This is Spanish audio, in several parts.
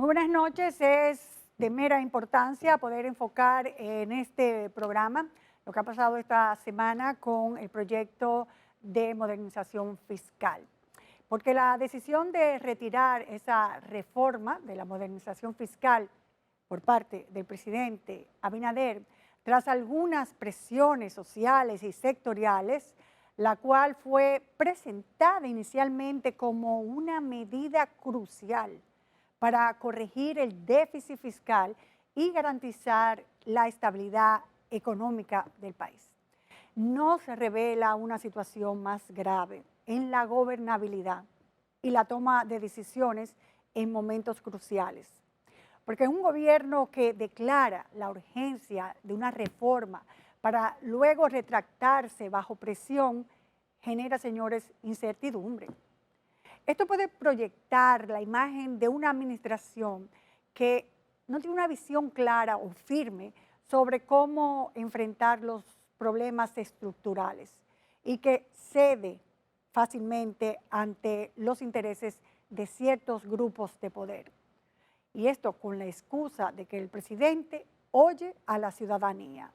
Muy buenas noches. Es de mera importancia poder enfocar en este programa lo que ha pasado esta semana con el proyecto de modernización fiscal. Porque la decisión de retirar esa reforma de la modernización fiscal por parte del presidente Abinader, tras algunas presiones sociales y sectoriales, la cual fue presentada inicialmente como una medida crucial para corregir el déficit fiscal y garantizar la estabilidad económica del país. No se revela una situación más grave en la gobernabilidad y la toma de decisiones en momentos cruciales. Porque un gobierno que declara la urgencia de una reforma para luego retractarse bajo presión genera, señores, incertidumbre. Esto puede proyectar la imagen de una administración que no tiene una visión clara o firme sobre cómo enfrentar los problemas estructurales y que cede fácilmente ante los intereses de ciertos grupos de poder. Y esto con la excusa de que el presidente oye a la ciudadanía.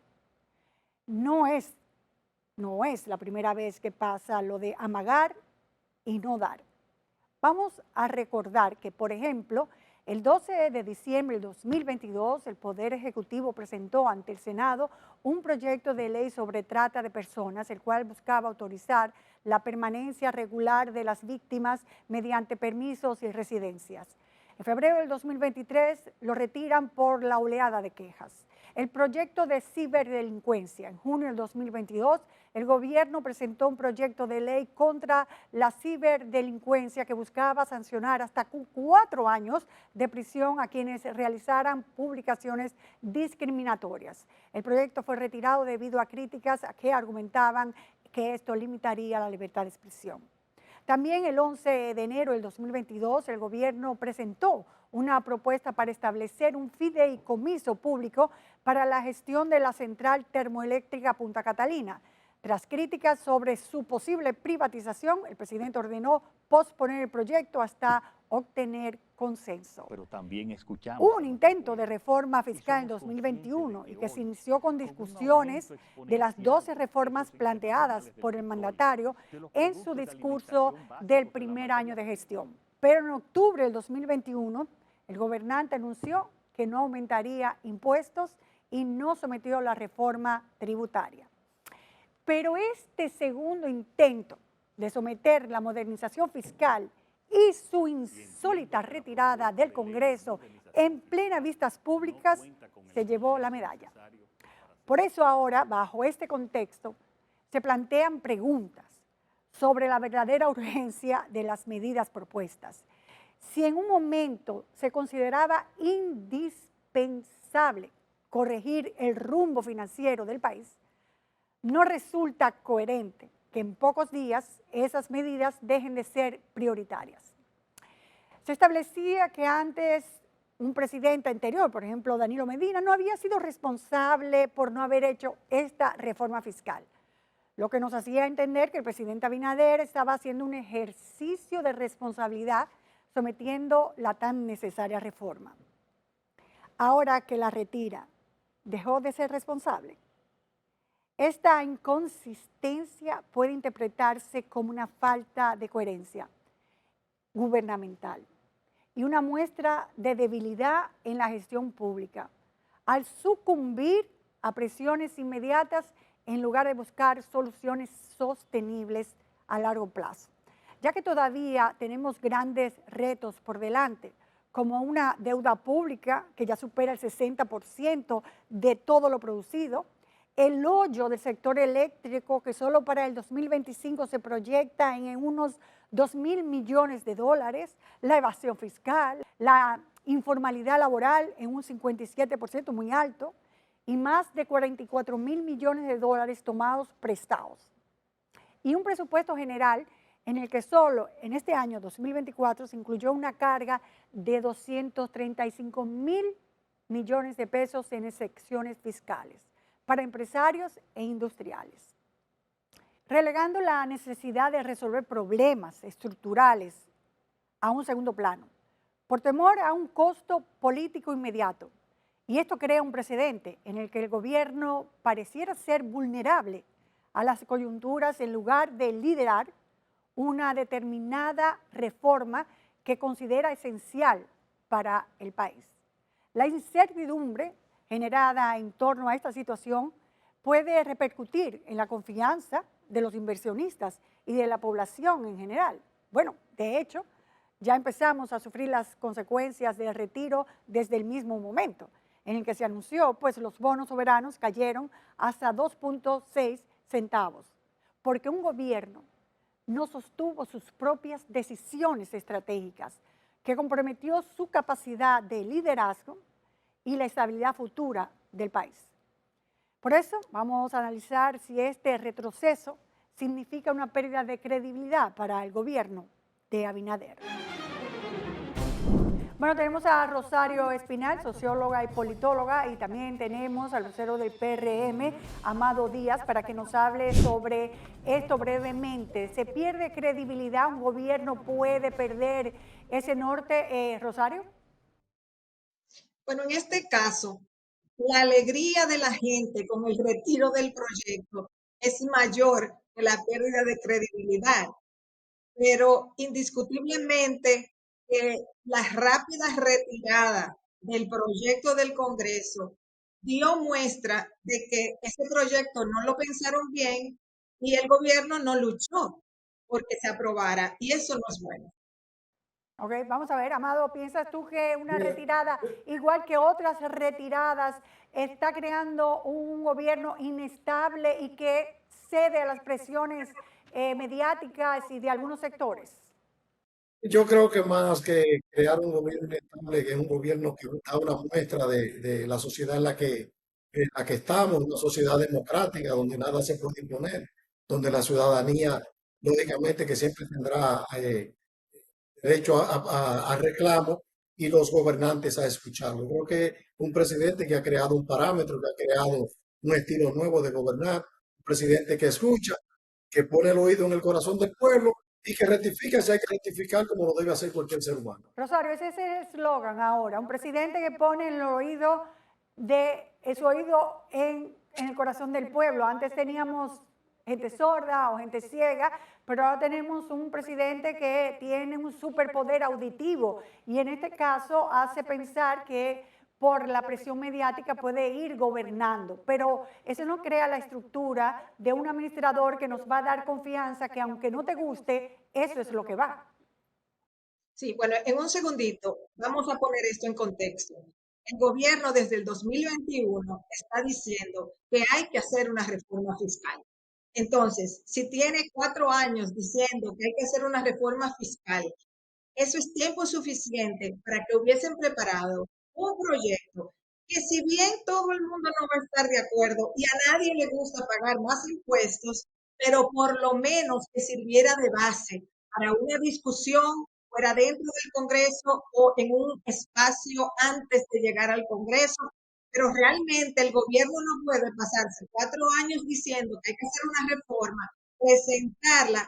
No es la primera vez que pasa lo de amagar y no dar. Vamos a recordar que, por ejemplo, el 12 de diciembre de 2022, el Poder Ejecutivo presentó ante el Senado un proyecto de ley sobre trata de personas, el cual buscaba autorizar la permanencia regular de las víctimas mediante permisos y residencias. En febrero del 2023 lo retiran por la oleada de quejas. El proyecto de ciberdelincuencia. En junio del 2022, el gobierno presentó un proyecto de ley contra la ciberdelincuencia que buscaba sancionar hasta 4 años de prisión a quienes realizaran publicaciones discriminatorias. El proyecto fue retirado debido a críticas que argumentaban que esto limitaría la libertad de expresión. También el 11 de enero del 2022, el gobierno presentó una propuesta para establecer un fideicomiso público para la gestión de la central termoeléctrica Punta Catalina. Tras críticas sobre su posible privatización, el presidente ordenó posponer el proyecto hasta obtener consenso. Pero también escuchamos. Hubo un intento de reforma fiscal en 2021 y que se inició con discusiones de las 12 reformas planteadas por el mandatario en su discurso del primer año de gestión. Pero en octubre del 2021, el gobernante anunció que no aumentaría impuestos y no sometió la reforma tributaria. Pero este segundo intento de someter la modernización fiscal y su insólita retirada del Congreso en plena vistas públicas se llevó la medalla. Por eso ahora, bajo este contexto, se plantean preguntas sobre la verdadera urgencia de las medidas propuestas. Si en un momento se consideraba indispensable corregir el rumbo financiero del país, no resulta coherente que en pocos días esas medidas dejen de ser prioritarias. Se establecía que antes un presidente anterior, por ejemplo Danilo Medina, no había sido responsable por no haber hecho esta reforma fiscal, lo que nos hacía entender que el presidente Abinader estaba haciendo un ejercicio de responsabilidad sometiendo la tan necesaria reforma. Ahora que la retira, ¿dejó de ser responsable? Esta inconsistencia puede interpretarse como una falta de coherencia gubernamental y una muestra de debilidad en la gestión pública, al sucumbir a presiones inmediatas en lugar de buscar soluciones sostenibles a largo plazo, ya que todavía tenemos grandes retos por delante, como una deuda pública que ya supera el 60% de todo lo producido, el hoyo del sector eléctrico que solo para el 2025 se proyecta en unos 2.000 millones de dólares, la evasión fiscal, la informalidad laboral en un 57% muy alto y más de 44.000 millones de dólares tomados prestados. Y un presupuesto general en el que solo en este año 2024 se incluyó una carga de 235.000 millones de pesos en excepciones fiscales para empresarios e industriales, relegando la necesidad de resolver problemas estructurales a un segundo plano, por temor a un costo político inmediato. Y esto crea un precedente en el que el gobierno pareciera ser vulnerable a las coyunturas en lugar de liderar una determinada reforma que considera esencial para el país. La incertidumbre generada en torno a esta situación puede repercutir en la confianza de los inversionistas y de la población en general. Bueno, de hecho, ya empezamos a sufrir las consecuencias del retiro desde el mismo momento en el que se anunció, pues los bonos soberanos cayeron hasta 2.6 centavos, porque un gobierno no sostuvo sus propias decisiones estratégicas, que comprometió su capacidad de liderazgo y la estabilidad futura del país. Por eso vamos a analizar si este retroceso significa una pérdida de credibilidad para el gobierno de Abinader. Bueno, tenemos a Rosario Espinal, socióloga y politóloga, y también tenemos al vocero del PRM, Amado Díaz, para que nos hable sobre esto brevemente. ¿Se pierde credibilidad? ¿Un gobierno puede perder ese norte, Rosario? Bueno, en este caso, la alegría de la gente con el retiro del proyecto es mayor que la pérdida de credibilidad, pero indiscutiblemente la rápida retirada del proyecto del Congreso dio muestra de que ese proyecto no lo pensaron bien y el gobierno no luchó porque se aprobara, y eso no es bueno. Ok, vamos a ver, Amado, ¿piensas tú que una retirada, igual que otras retiradas, está creando un gobierno inestable y que cede a las presiones mediáticas y de algunos sectores? Yo creo que más que crear un gobierno inestable, que es un gobierno que da una muestra de la sociedad en la que estamos, una sociedad democrática donde nada se puede imponer, donde la ciudadanía, lógicamente, que siempre tendrá derecho a reclamo y los gobernantes a escucharlo. Creo que un presidente que ha creado un parámetro, que ha creado un estilo nuevo de gobernar, un presidente que escucha, que pone el oído en el corazón del pueblo y que rectifica si hay que rectificar como lo debe hacer cualquier ser humano. Rosario, ese es el eslogan ahora, un presidente que pone el oído su oído en el corazón del pueblo. Antes teníamos gente sorda o gente ciega, pero ahora tenemos un presidente que tiene un superpoder auditivo y en este caso hace pensar que por la presión mediática puede ir gobernando, pero eso no crea la estructura de un administrador que nos va a dar confianza que aunque no te guste, eso es lo que va. Sí, bueno, en un segundito vamos a poner esto en contexto. El gobierno desde el 2021 está diciendo que hay que hacer una reforma fiscal. Entonces, si tiene 4 años diciendo que hay que hacer una reforma fiscal, eso es tiempo suficiente para que hubiesen preparado un proyecto que si bien todo el mundo no va a estar de acuerdo y a nadie le gusta pagar más impuestos, pero por lo menos que sirviera de base para una discusión fuera dentro del Congreso o en un espacio antes de llegar al Congreso. Pero realmente el gobierno no puede pasarse 4 años diciendo que hay que hacer una reforma, presentarla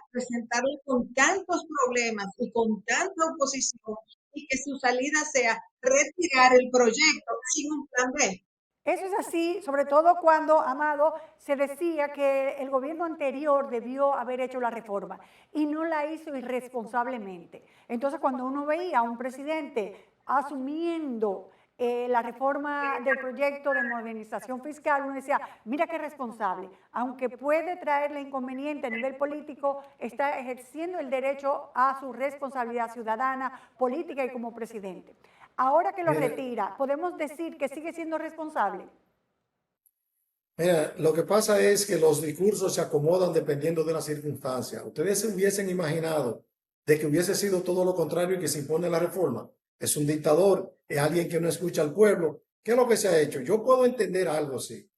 con tantos problemas y con tanta oposición, y que su salida sea retirar el proyecto sin un plan B. Eso es así, sobre todo cuando, Amado, se decía que el gobierno anterior debió haber hecho la reforma y no la hizo irresponsablemente. Entonces, cuando uno veía a un presidente asumiendo la reforma del proyecto de modernización fiscal, uno decía, mira qué responsable, aunque puede traerle inconveniente a nivel político, está ejerciendo el derecho a su responsabilidad ciudadana, política y como presidente. Ahora que lo retira, ¿podemos decir que sigue siendo responsable? Mira, lo que pasa es que los discursos se acomodan dependiendo de las circunstancias. Ustedes se hubiesen imaginado de que hubiese sido todo lo contrario y que se impone la reforma. Es un dictador, es alguien que no escucha al pueblo. ¿Qué es lo que se ha hecho? Yo puedo entender algo así.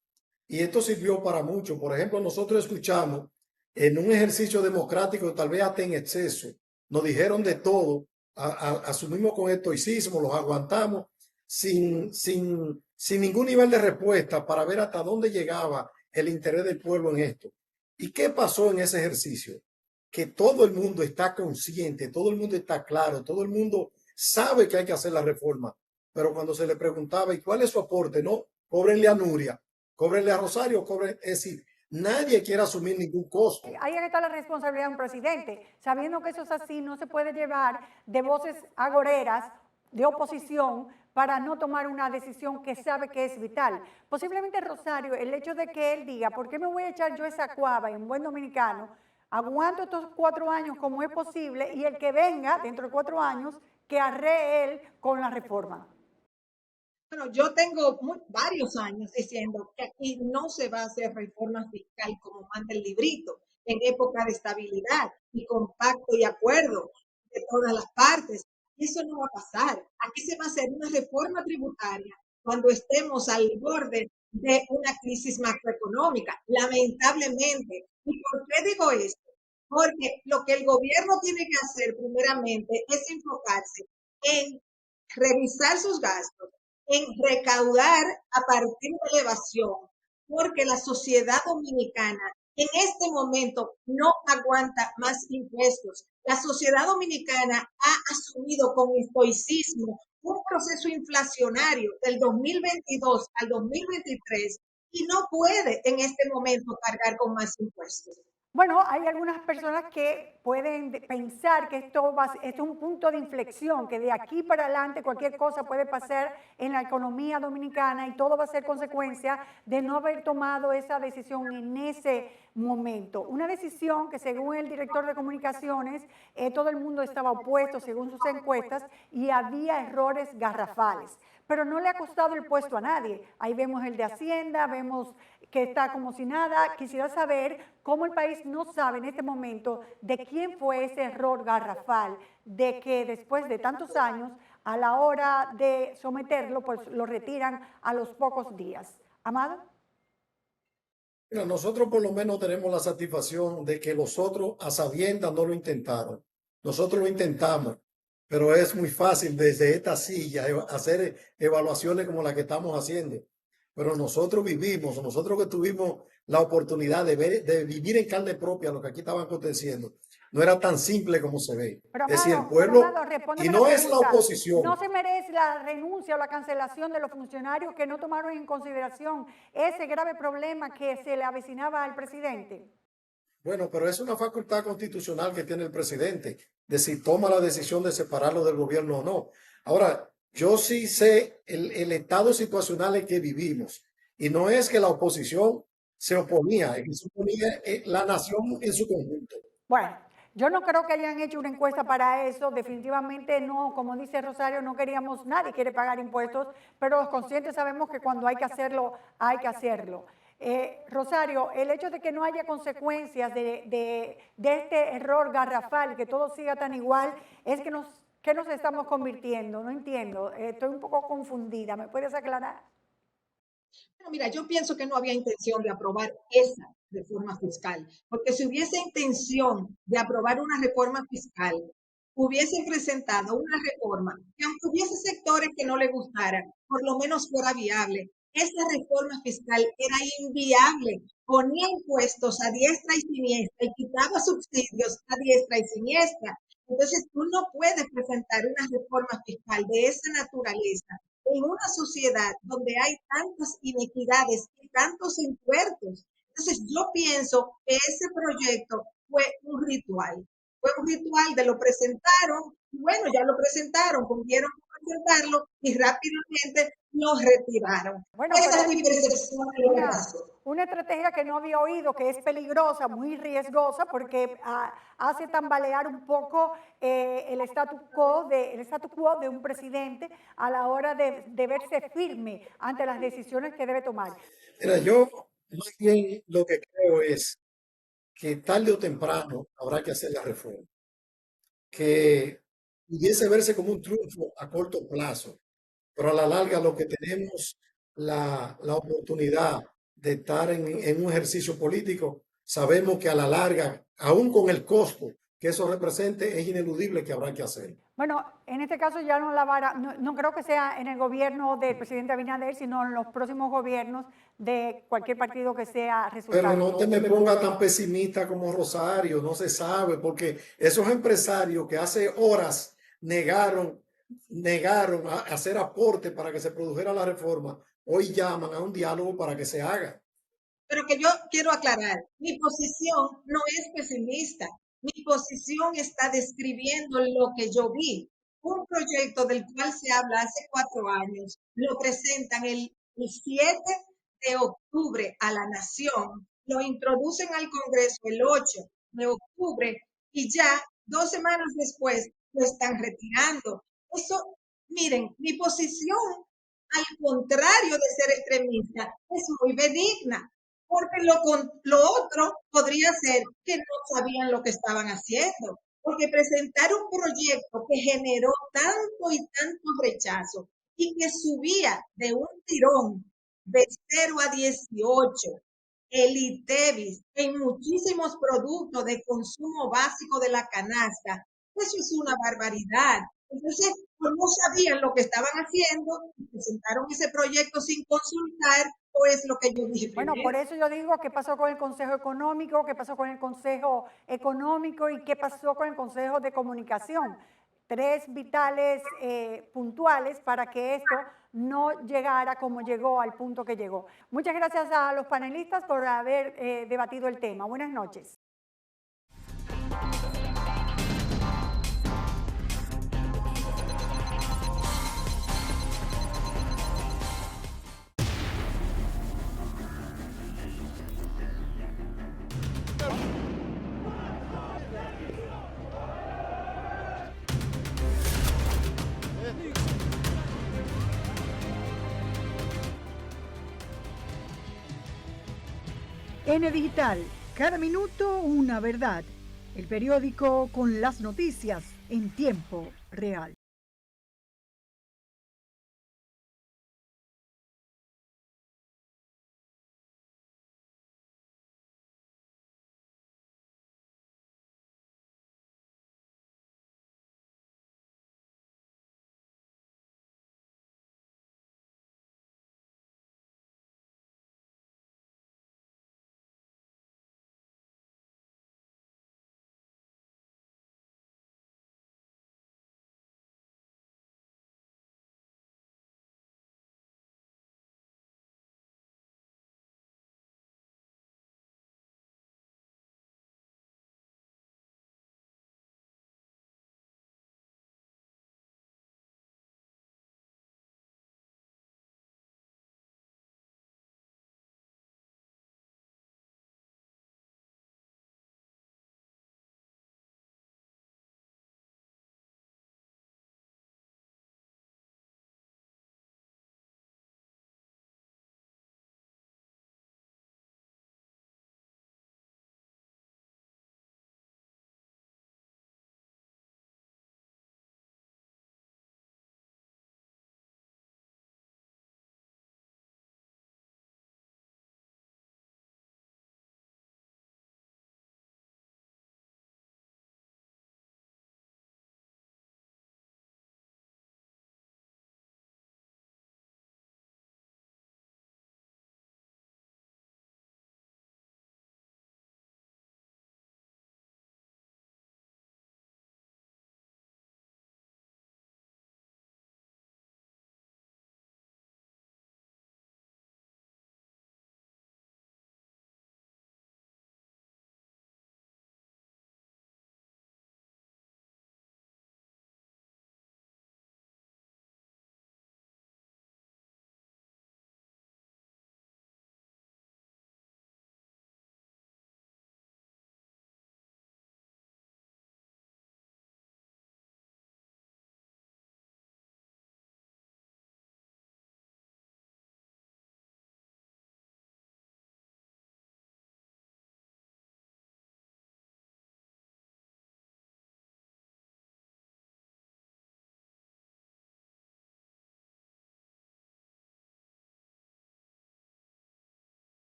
Y esto sirvió para mucho. Por ejemplo, nosotros escuchamos en un ejercicio democrático, tal vez hasta en exceso, nos dijeron de todo, asumimos con estoicismo, los aguantamos sin ningún nivel de respuesta para ver hasta dónde llegaba el interés del pueblo en esto. ¿Y qué pasó en ese ejercicio? Que todo el mundo está consciente, todo el mundo está claro, todo el mundo sabe que hay que hacer la reforma, pero cuando se le preguntaba, ¿y cuál es su aporte? No, cóbrenle a Nuria, cóbrenle a Rosario, cobren, es decir, nadie quiere asumir ningún costo. Ahí está la responsabilidad de un presidente. Sabiendo que eso es así, no se puede llevar de voces agoreras de oposición para no tomar una decisión que sabe que es vital. Posiblemente, Rosario, el hecho de que él diga, ¿por qué me voy a echar yo esa cuava en buen dominicano? Aguanto estos 4 años como es posible y el que venga dentro de 4 años, que arree él con la reforma. Bueno, yo tengo varios años diciendo que aquí no se va a hacer reforma fiscal como manda el librito, en época de estabilidad y con pacto y acuerdo de todas las partes. Y eso no va a pasar. Aquí se va a hacer una reforma tributaria cuando estemos al borde de una crisis macroeconómica, lamentablemente. ¿Y por qué digo esto? Porque lo que el gobierno tiene que hacer primeramente es enfocarse en revisar sus gastos, en recaudar a partir de elevación, porque la sociedad dominicana en este momento no aguanta más impuestos. La sociedad dominicana ha asumido con estoicismo un proceso inflacionario del 2022 al 2023 y no puede en este momento cargar con más impuestos. Bueno, hay algunas personas que pueden pensar que esto es un punto de inflexión, que de aquí para adelante cualquier cosa puede pasar en la economía dominicana y todo va a ser consecuencia de no haber tomado esa decisión en ese momento. Una decisión que según el director de comunicaciones, todo el mundo estaba opuesto según sus encuestas y había errores garrafales. Pero no le ha costado el puesto a nadie. Ahí vemos el de Hacienda, vemos que está como si nada. Quisiera saber cómo el país no sabe en este momento de quién fue ese error garrafal, de que después de tantos años, a la hora de someterlo, pues lo retiran a los pocos días. Amado. Mira, nosotros por lo menos tenemos la satisfacción de que los otros a sabiendas no lo intentaron. Nosotros lo intentamos, pero es muy fácil desde esta silla hacer evaluaciones como la que estamos haciendo. Pero nosotros vivimos, nosotros que tuvimos la oportunidad de ver, de vivir en carne propia lo que aquí estaba aconteciendo, no era tan simple como se ve. Pero, Es decir, el Amado, pueblo, y respóndeme no la es la pregunta. oposición. ¿No se merece la renuncia o la cancelación de los funcionarios que no tomaron en consideración ese grave problema que se le avecinaba al presidente? Bueno, pero es una facultad constitucional que tiene el presidente de si toma la decisión de separarlo del gobierno o no. Ahora, yo sí sé el estado situacional en que vivimos y no es que la oposición se oponía, es que se oponía la nación en su conjunto. Bueno, yo no creo que hayan hecho una encuesta para eso, definitivamente no, como dice Rosario, no queríamos, nadie quiere pagar impuestos, pero los conscientes sabemos que cuando hay que hacerlo, hay que hacerlo. Rosario, el hecho de que no haya consecuencias de este error garrafal, que todo siga tan igual, es que nos estamos convirtiendo, no entiendo, estoy un poco confundida, ¿me puedes aclarar? Bueno, mira, yo pienso que no había intención de aprobar esa reforma fiscal, porque si hubiese intención de aprobar una reforma fiscal, hubiesen presentado una reforma que aunque hubiese sectores que no le gustaran, por lo menos fuera viable. Esa reforma fiscal era inviable, ponía impuestos a diestra y siniestra y quitaba subsidios a diestra y siniestra. Entonces, tú no puedes presentar una reforma fiscal de esa naturaleza en una sociedad donde hay tantas inequidades y tantos entuertos. Entonces, yo pienso que ese proyecto fue un ritual. Fue un ritual de lo presentaron, y bueno, ya lo presentaron, cumplieron con presentarlo y rápidamente lo retiraron. Bueno, Esa es mi percepción de lo que pasó. Una estrategia que no había oído, que es peligrosa, muy riesgosa, porque hace tambalear un poco el statu quo de un presidente a la hora de verse firme ante las decisiones que debe tomar. Mira, yo más bien lo que creo es que tarde o temprano habrá que hacer la reforma, que pudiese verse como un triunfo a corto plazo, pero a la larga lo que tenemos la oportunidad de estar en un ejercicio político, sabemos que a la larga, aún con el costo que eso represente, es ineludible que habrá que hacer. Bueno, en este caso ya no creo que sea en el gobierno del presidente Abinader, sino en los próximos gobiernos de cualquier partido que sea resultado. Pero no te me pongas tan pesimista como Rosario, no se sabe, porque esos empresarios que hace horas negaron negaron a hacer aporte para que se produjera la reforma, hoy llaman a un diálogo para que se haga. Pero que yo quiero aclarar, mi posición no es pesimista, mi posición está describiendo lo que yo vi. Un proyecto del cual se habla hace 4 años, lo presentan el 7 de octubre a la Nación, lo introducen al Congreso el 8 de octubre y ya 2 semanas después lo están retirando. Eso, miren, mi posición, al contrario de ser extremista, es muy benigna. Porque lo otro podría ser que no sabían lo que estaban haciendo. Porque presentar un proyecto que generó tanto y tanto rechazo y que subía de un tirón de 0 a 18 el ITEVIS en muchísimos productos de consumo básico de la canasta, eso es una barbaridad. Entonces, pues no sabían lo que estaban haciendo y presentaron ese proyecto sin consultar, o es lo que yo dije Bueno, por primero. eso yo digo qué pasó con el Consejo Económico, qué pasó con el Consejo Económico y qué pasó con el Consejo de Comunicación. Tres vitales puntuales para que esto no llegara como llegó al punto que llegó. Muchas gracias a los panelistas por haber debatido el tema. Buenas noches. N Digital, cada minuto una verdad. El periódico con las noticias en tiempo real.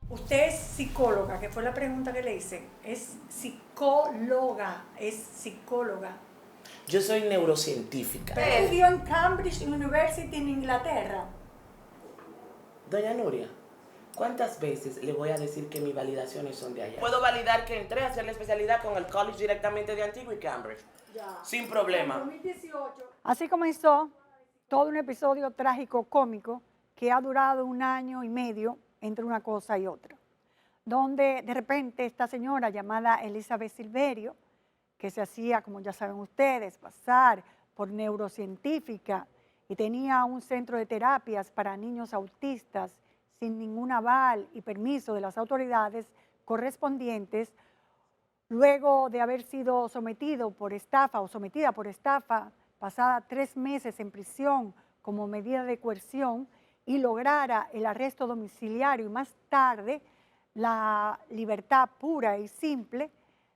Usted es psicóloga, que fue la pregunta que le hice. Es psicóloga, es psicóloga. Yo soy neurocientífica. Pero estudió en Cambridge University en Inglaterra. Doña Nuria, ¿cuántas veces le voy a decir que mis validaciones son de allá? Puedo validar que entré a hacer la especialidad con el college directamente de Antigua y Cambridge. Ya. Sin problema. 2018. Así comenzó todo un episodio trágico cómico que ha durado 1 año y medio entre una cosa y otra, donde de repente esta señora llamada Elizabeth Silverio, que se hacía, como ya saben ustedes, pasar por neurocientífica y tenía un centro de terapias para niños autistas sin ningún aval y permiso de las autoridades correspondientes, luego de haber sido sometido por estafa o sometida por estafa, pasada 3 meses en prisión como medida de coerción y lograra el arresto domiciliario y más tarde la libertad pura y simple,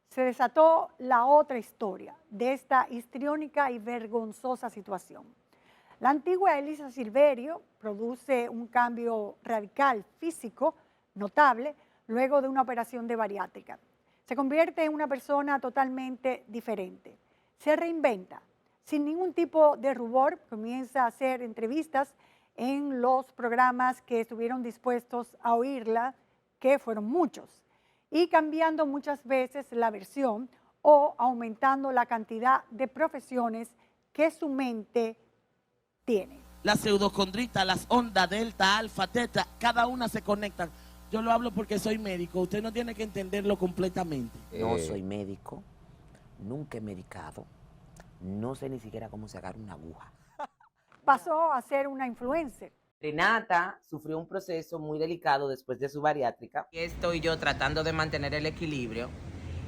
se desató la otra historia de esta histriónica y vergonzosa situación. La antigua Elisa Silverio produce un cambio radical físico notable luego de una operación de bariátrica. Se convierte en una persona totalmente diferente. Se reinventa. Sin ningún tipo de rubor, comienza a hacer entrevistas en los programas que estuvieron dispuestos a oírla, que fueron muchos, y cambiando muchas veces la versión o aumentando la cantidad de profesiones que su mente tiene. La pseudocondrita, las ondas delta, alfa, teta, cada una se conectan. Yo lo hablo porque soy médico, usted no tiene que entenderlo completamente. No soy médico, nunca he medicado, no sé ni siquiera cómo sacar una aguja. Pasó a ser una influencer. Renata sufrió un proceso muy delicado después de su bariátrica. Estoy yo tratando de mantener el equilibrio.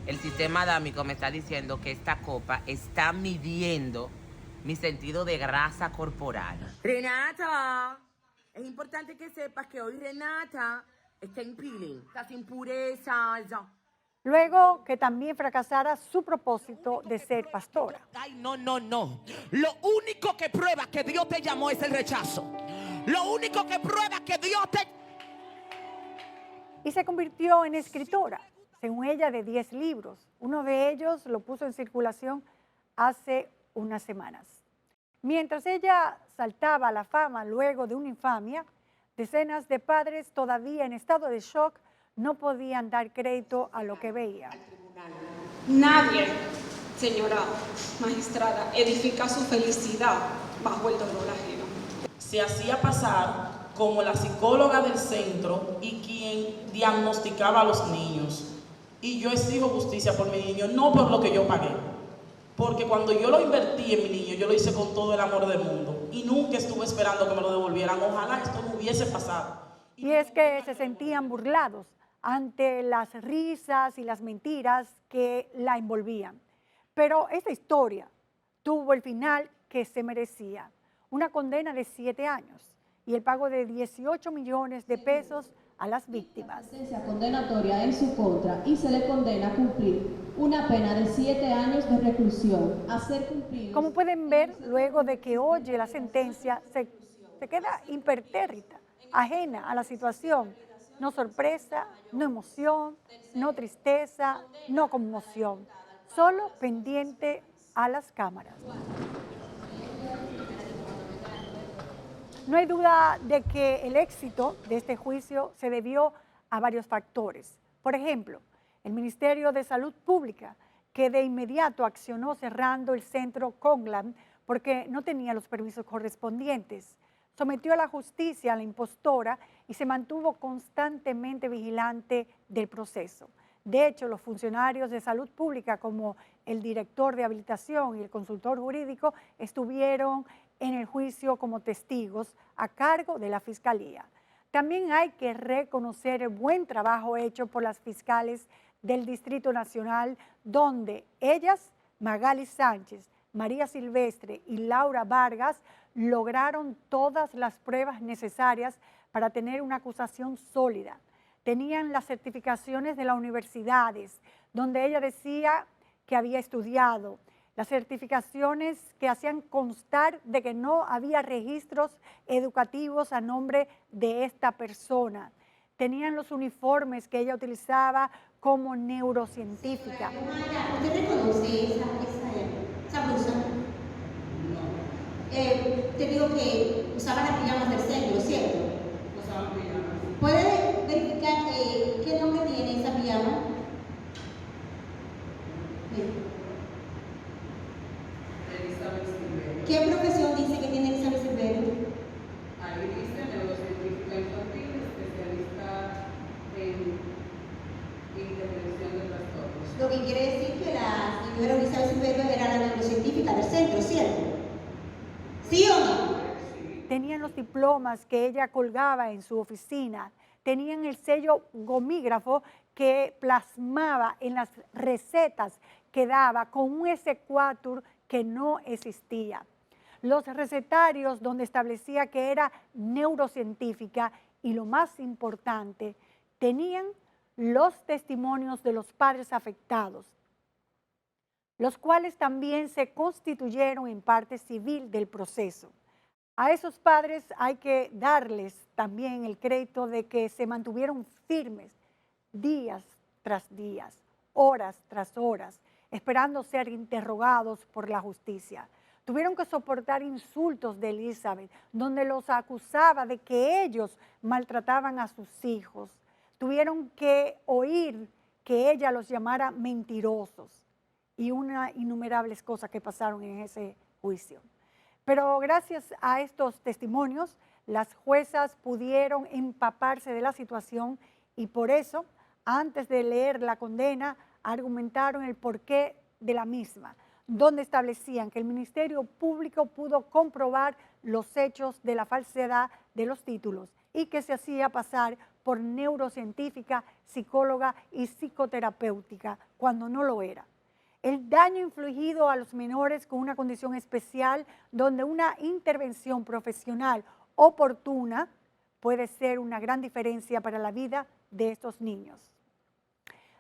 El sistema adámico me está diciendo que esta copa está midiendo mi sentido de grasa corporal. Renata, es importante que sepas que hoy Renata está en peeling, está sin purezas. Luego que también fracasara su propósito de ser pastora. Ay, no. Lo único que prueba que Dios te llamó es el rechazo. Lo único que prueba que Dios te... Y se convirtió en escritora, según ella, de 10 libros. Uno de ellos lo puso en circulación hace unas semanas. Mientras ella saltaba a la fama luego de una infamia, decenas de padres todavía en estado de shock no podían dar crédito a lo que veían. Nadie, señora magistrada, edifica su felicidad bajo el dolor ajeno. Se hacía pasar como la psicóloga del centro y quien diagnosticaba a los niños. Y yo exijo justicia por mi niño, no por lo que yo pagué. Porque cuando yo lo invertí en mi niño, yo lo hice con todo el amor del mundo. Y nunca estuve esperando que me lo devolvieran. Ojalá esto no hubiese pasado. Y es que se sentían burlados ante las risas y las mentiras que la envolvían. Pero esta historia tuvo el final que se merecía, una condena de 7 años y el pago de 18 millones de pesos a las víctimas. Sentencia condenatoria en su contra y se le condena a cumplir una pena de 7 años de reclusión, a ser cumplido. Como pueden ver, luego de que oye la sentencia, se queda impertérrita, ajena a la situación. No sorpresa, no emoción, no tristeza, no conmoción, solo pendiente a las cámaras. No hay duda de que el éxito de este juicio se debió a varios factores. Por ejemplo, el Ministerio de Salud Pública, que de inmediato accionó cerrando el centro Conglam porque no tenía los permisos correspondientes. Sometió a la justicia a la impostora y se mantuvo constantemente vigilante del proceso. De hecho, los funcionarios de salud pública, como el director de habilitación y el consultor jurídico, estuvieron en el juicio como testigos a cargo de la Fiscalía. También hay que reconocer el buen trabajo hecho por las fiscales del Distrito Nacional, donde ellas, Magali Sánchez, María Silvestre y Laura Vargas, lograron todas las pruebas necesarias para tener una acusación sólida. Tenían las certificaciones de las universidades, donde ella decía que había estudiado, las certificaciones que hacían constar de que no había registros educativos a nombre de esta persona. tenían los uniformes que ella utilizaba como neurocientífica. ¿Usted reconoce esa blusa? No. Te digo que usaba las pijamas del centro, ¿cierto? Usaban pijamas. ¿Puede verificar qué nombre tiene esa pijama? Elizabeth Silverio. ¿Qué profesión dice que tiene Elizabeth Silverio? Ahí dice neurocientífica infantil, especialista en intervención de trastornos. Lo que quiere decir que la señora Elizabeth Silverio era la neurocientífica del centro, ¿cierto? ¿Sí o no? Tenían los diplomas que ella colgaba en su oficina, tenían el sello gomígrafo que plasmaba en las recetas que daba con un exequatur que no existía. Los recetarios donde establecía que era neurocientífica y lo más importante, tenían los testimonios de los padres afectados, los cuales también se constituyeron en parte civil del proceso. A esos padres hay que darles también el crédito de que se mantuvieron firmes días tras días, horas tras horas, esperando ser interrogados por la justicia. Tuvieron que soportar insultos de Elizabeth, donde los acusaba de que ellos maltrataban a sus hijos. Tuvieron que oír que ella los llamara mentirosos y unas innumerables cosas que pasaron en ese juicio. Pero gracias a estos testimonios, las juezas pudieron empaparse de la situación y por eso, antes de leer la condena, argumentaron el porqué de la misma, donde establecían que el Ministerio Público pudo comprobar los hechos de la falsedad de los títulos y que se hacía pasar por neurocientífica, psicóloga y psicoterapéutica, cuando no lo era. El daño infligido a los menores con una condición especial, donde una intervención profesional oportuna puede ser una gran diferencia para la vida de estos niños.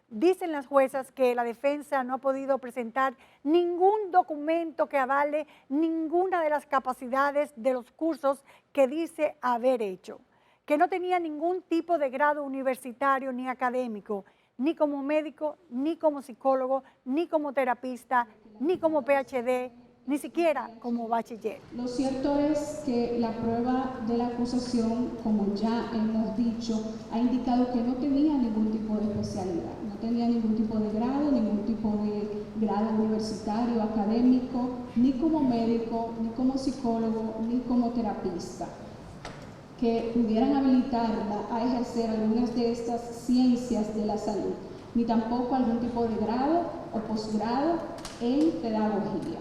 Dicen las juezas que la defensa no ha podido presentar ningún documento que avale ninguna de las capacidades de los cursos que dice haber hecho, que no tenía ningún tipo de grado universitario ni académico, ni como médico, ni como psicólogo, ni como terapista, ni como PhD, ni siquiera como bachiller. Lo cierto es que la prueba de la acusación, como ya hemos dicho, ha indicado que no tenía ningún tipo de especialidad, no tenía ningún tipo de grado, ningún tipo de grado universitario, académico, ni como médico, ni como psicólogo, ni como terapista, que pudieran habilitarla a ejercer algunas de estas ciencias de la salud, ni tampoco algún tipo de grado o posgrado en pedagogía.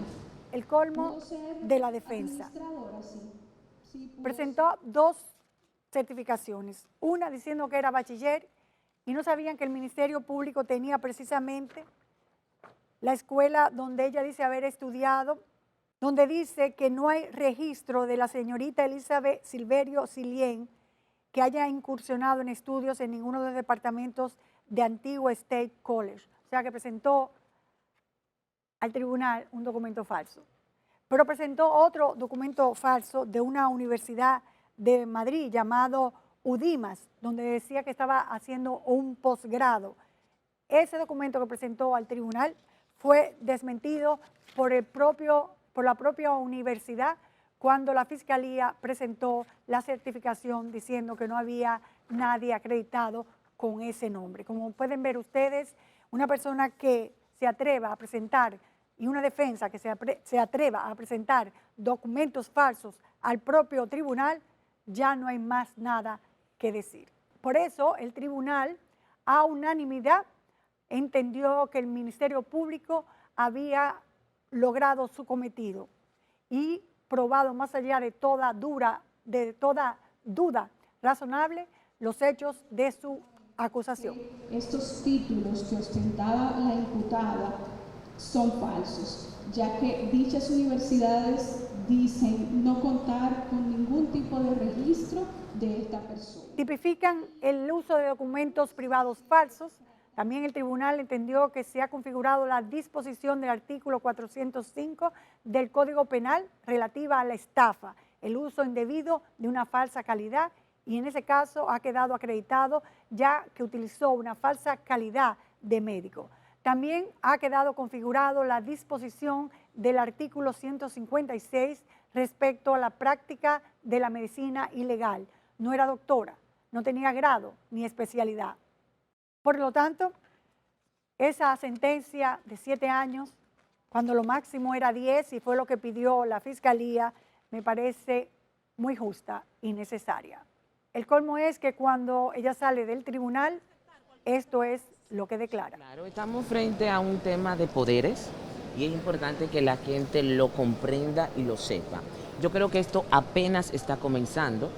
El colmo de la defensa. Presentó dos certificaciones, una diciendo que era bachiller y no sabían que el Ministerio Público tenía precisamente la escuela donde ella dice haber estudiado, donde dice que no hay registro de la señorita Elizabeth Silverio Silien que haya incursionado en estudios en ninguno de los departamentos de Antigua State College. O sea que presentó al tribunal un documento falso. Pero presentó otro documento falso de una universidad de Madrid llamado UDIMAS, donde decía que estaba haciendo un posgrado. Ese documento que presentó al tribunal fue desmentido por la propia universidad cuando la fiscalía presentó la certificación diciendo que no había nadie acreditado con ese nombre. Como pueden ver ustedes, una persona que se atreva a presentar y una defensa que se atreva a presentar documentos falsos al propio tribunal, ya no hay más nada que decir. Por eso el tribunal, a unanimidad, entendió que el Ministerio Público había logrado su cometido y probado más allá de toda duda razonable los hechos de su acusación. Estos títulos que ostentaba la imputada son falsos, ya que dichas universidades dicen no contar con ningún tipo de registro de esta persona. Tipifican el uso de documentos privados falsos. También el tribunal entendió que se ha configurado la disposición del artículo 405 del Código Penal relativa a la estafa, el uso indebido de una falsa calidad y en ese caso ha quedado acreditado ya que utilizó una falsa calidad de médico. También ha quedado configurado la disposición del artículo 156 respecto a la práctica de la medicina ilegal. No era doctora, no tenía grado ni especialidad. Por lo tanto, esa sentencia de 7 años, cuando lo máximo era 10 y fue lo que pidió la Fiscalía, me parece muy justa y necesaria. El colmo es que cuando ella sale del tribunal, esto es lo que declara. Claro, estamos frente a un tema de poderes y es importante que la gente lo comprenda y lo sepa. Yo creo que esto apenas está comenzando,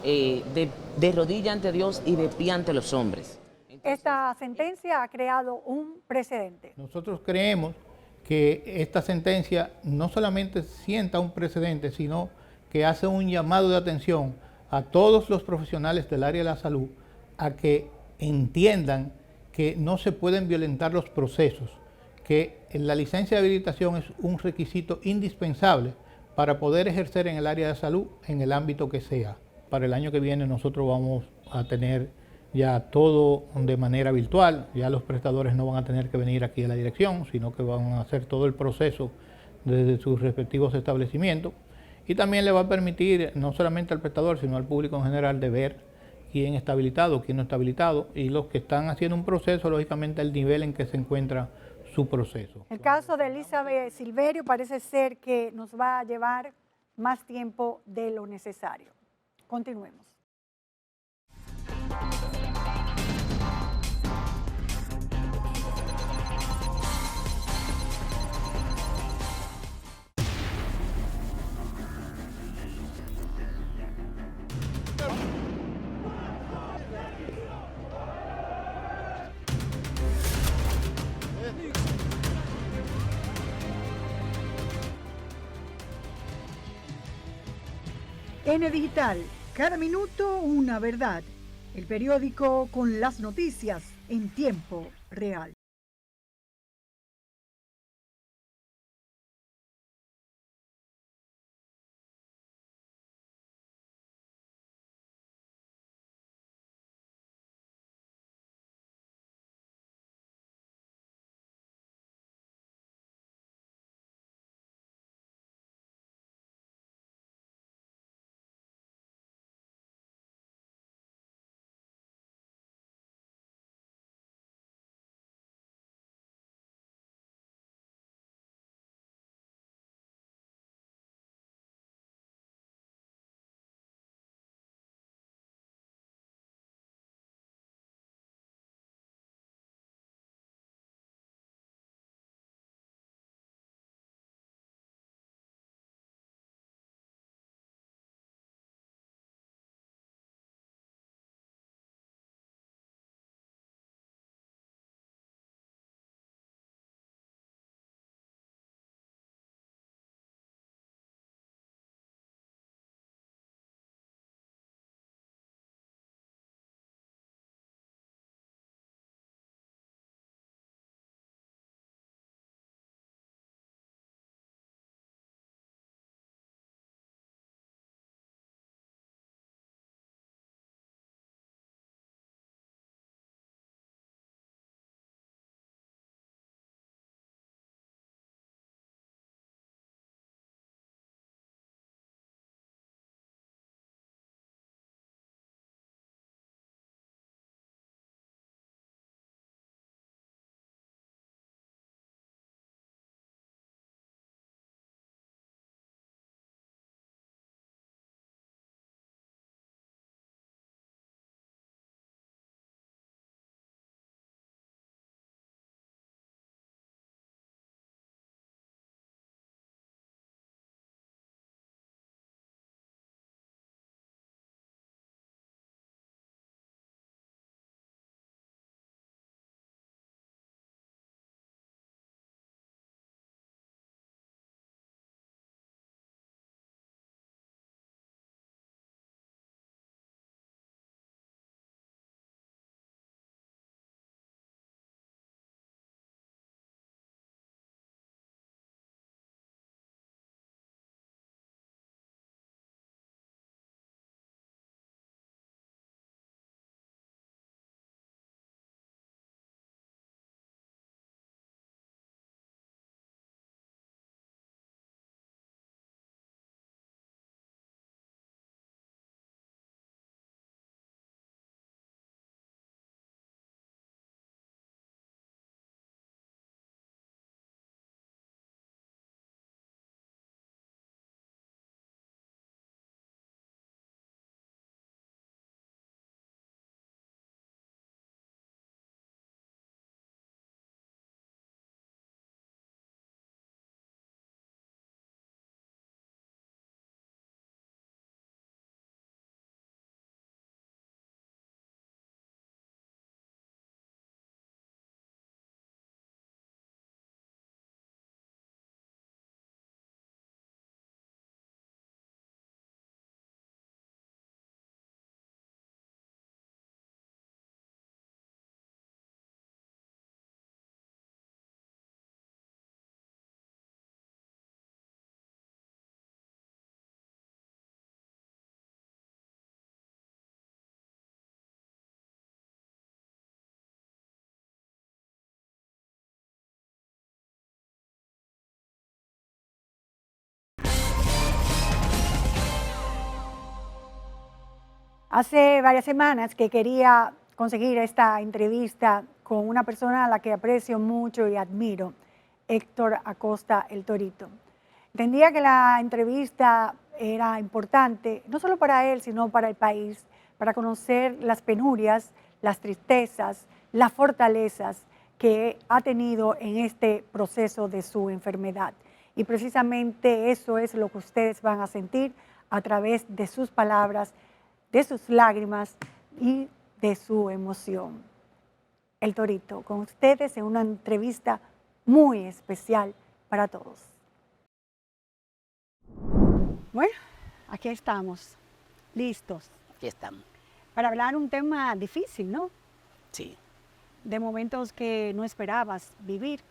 de rodilla ante Dios y de pie ante los hombres. Esta sentencia ha creado un precedente. Nosotros creemos que esta sentencia no solamente sienta un precedente, sino que hace un llamado de atención a todos los profesionales del área de la salud a que entiendan que no se pueden violentar los procesos, que la licencia de habilitación es un requisito indispensable para poder ejercer en el área de salud en el ámbito que sea. Para el año que viene nosotros vamos a tener ya todo de manera virtual, ya los prestadores no van a tener que venir aquí a la dirección, sino que van a hacer todo el proceso desde sus respectivos establecimientos, y también le va a permitir no solamente al prestador, sino al público en general de ver quién está habilitado, quién no está habilitado, y los que están haciendo un proceso, lógicamente el nivel en que se encuentra su proceso. El caso de Elizabeth Silverio parece ser que nos va a llevar más tiempo de lo necesario. Continuemos. N Digital, cada minuto una verdad. El periódico con las noticias en tiempo real. Hace varias semanas que quería conseguir esta entrevista con una persona a la que aprecio mucho y admiro, Héctor Acosta El Torito. Entendía que la entrevista era importante, no solo para él, sino para el país, para conocer las penurias, las tristezas, las fortalezas que ha tenido en este proceso de su enfermedad. Y precisamente eso es lo que ustedes van a sentir a través de sus palabras, de sus lágrimas y de su emoción. El Torito, con ustedes en una entrevista muy especial para todos. Bueno, aquí estamos, listos. Aquí estamos. Para hablar un tema difícil, ¿no? Sí. De momentos que no esperabas vivir,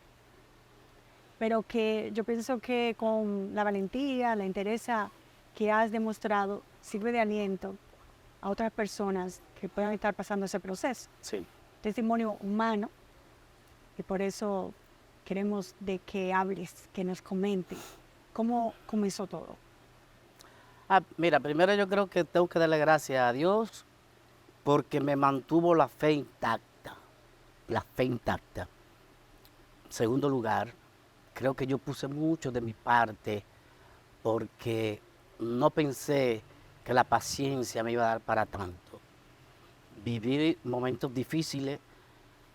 pero que yo pienso que con la valentía, la entereza que has demostrado, sirve de aliento a otras personas que puedan estar pasando ese proceso. Sí. Testimonio humano, y por eso queremos de que hables, que nos comentes cómo comenzó todo. Mira, primero yo creo que tengo que darle gracias a Dios porque me mantuvo la fe intacta. La fe intacta. En segundo lugar, creo que yo puse mucho de mi parte porque no pensé que la paciencia me iba a dar para tanto. Viví momentos difíciles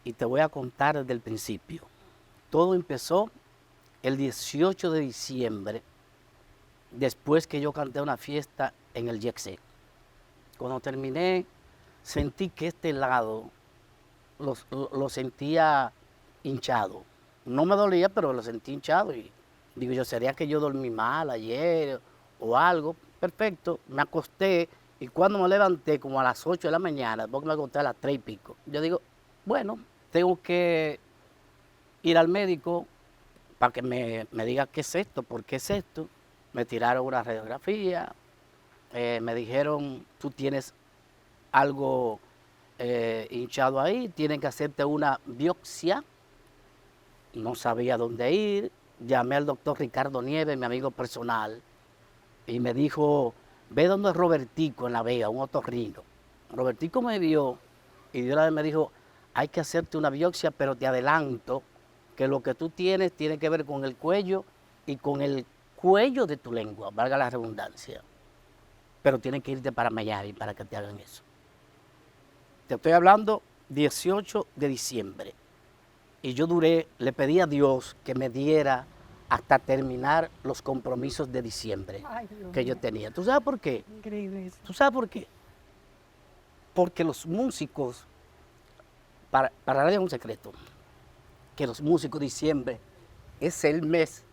y te voy a contar desde el principio. Todo empezó el 18 de diciembre, después que yo canté una fiesta en el Yexé. Cuando terminé, sentí que este lado lo sentía hinchado. No me dolía, pero lo sentí hinchado. Y digo, yo, ¿sería que yo dormí mal ayer o algo? Perfecto, me acosté y cuando me levanté, como a las 8 de la mañana, porque me acosté a las 3 y pico, yo digo, bueno, tengo que ir al médico para que me diga qué es esto, por qué es esto. Me tiraron una radiografía, me dijeron, tú tienes algo hinchado ahí, tienen que hacerte una biopsia. No sabía dónde ir, llamé al doctor Ricardo Nieves, mi amigo personal, y me dijo, ve donde es Robertico en La Vega, un otorrino. Robertico me vio y de una vez me dijo, hay que hacerte una biopsia, pero te adelanto que lo que tú tienes tiene que ver con el cuello y con el cuello de tu lengua, valga la redundancia. Pero tienes que irte para Miami para que te hagan eso. Te estoy hablando 18 de diciembre. Y yo le pedí a Dios que me diera hasta terminar los compromisos de diciembre que yo tenía. ¿Tú sabes por qué? Increíble eso. ¿Tú sabes por qué? Porque los músicos, para nadie es un secreto, que los músicos de diciembre es el mes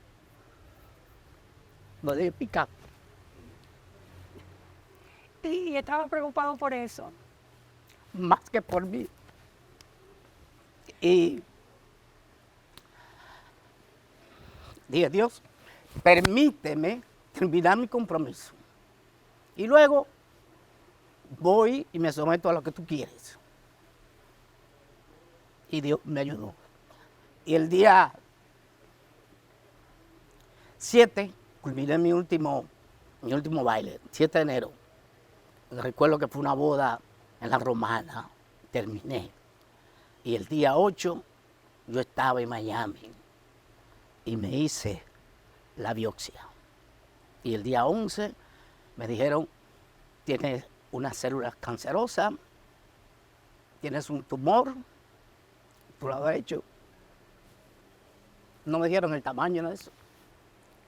de picar. Sí, estaba preocupado por eso. Más que por mí. Y dije, Dios, permíteme terminar mi compromiso. Y luego voy y me someto a lo que tú quieres. Y Dios me ayudó. Y el día 7 culminé mi último baile, 7 de enero. Recuerdo que fue una boda en La Romana, terminé. Y el día 8 yo estaba en Miami y me hice la biopsia. Y el día 11 me dijeron, tienes unas células cancerosas, tienes un tumor, tu lado derecho. No me dijeron el tamaño de eso.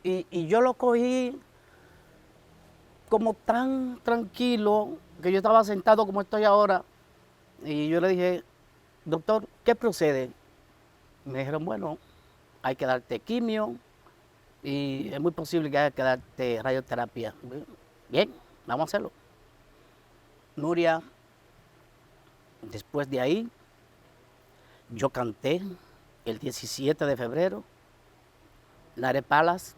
Y yo lo cogí como tan tranquilo, que yo estaba sentado como estoy ahora. Y yo le dije, doctor, ¿qué procede? Me dijeron, bueno, hay que darte quimio y es muy posible que haya que darte radioterapia. Bien, vamos a hacerlo. Nuria, después de ahí, yo canté el 17 de febrero, Nare Palace,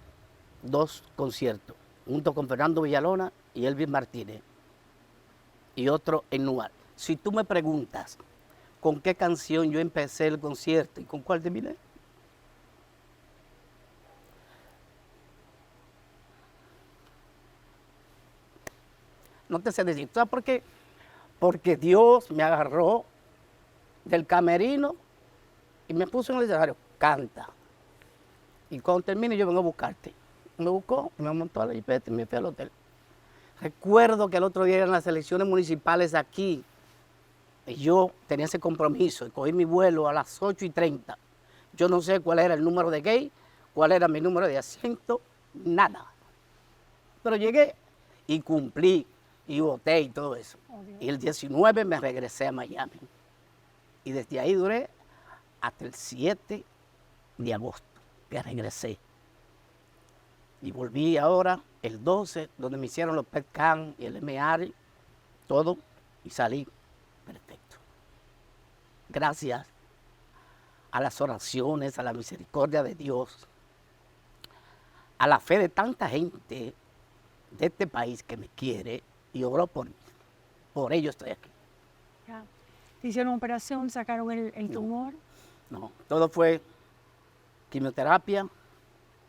2 conciertos, junto con Fernando Villalona y Elvis Martínez, y otro en Nuar. Si tú me preguntas con qué canción yo empecé el concierto y con cuál terminé, no te sé decir. ¿Sabes por qué? porque Dios me agarró del camerino y me puso en el escenario, canta. Y cuando termine yo vengo a buscarte. Me buscó, me montó a la jipeta y me fui al hotel. Recuerdo que el otro día eran las elecciones municipales aquí. Y yo tenía ese compromiso y cogí mi vuelo a las 8:30. Yo no sé cuál era el número de gate, cuál era mi número de asiento, nada. Pero llegué y cumplí y voté y todo eso. Y el 19 me regresé a Miami. Y desde ahí duré hasta el 7 de agosto, que regresé. Y volví ahora el 12, donde me hicieron los PET scan y el MR, todo, y salí perfecto. Gracias a las oraciones, a la misericordia de Dios, a la fe de tanta gente de este país que me quiere y oró por mí. Por ello estoy aquí. Ya. ¿Te hicieron una operación, sacaron el tumor? No, todo fue quimioterapia,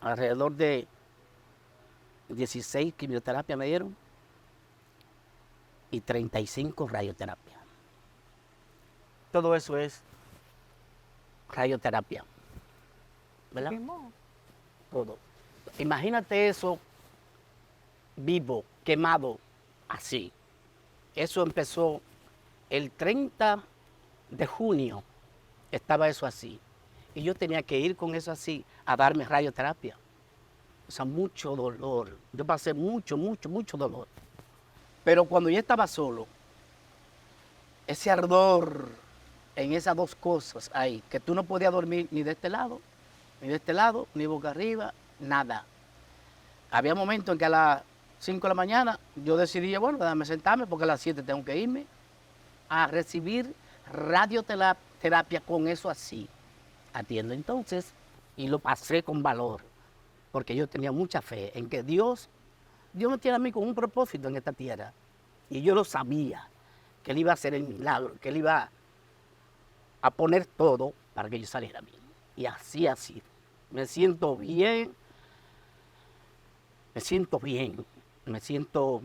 alrededor de 16 quimioterapias me dieron y 35 radioterapia. Todo eso es radioterapia, ¿verdad? Todo. Imagínate eso vivo, quemado, así. Eso empezó el 30 de junio, estaba eso así. Y yo tenía que ir con eso así a darme radioterapia. O sea, mucho dolor. Yo pasé mucho dolor. Pero cuando yo estaba solo, ese ardor en esas dos cosas ahí, que tú no podías dormir ni de este lado, ni boca arriba, nada. Había momentos en que a las 5 de la mañana yo decidía, bueno, déjame sentarme porque a las 7 tengo que irme a recibir radioterapia con eso así. Atiendo entonces y lo pasé con valor, porque yo tenía mucha fe en que Dios me tiene a mí con un propósito en esta tierra. Y yo lo sabía, que Él iba a hacer el milagro, que Él iba a poner todo para que yo saliera bien. Y así ha sido. Me siento bien, me siento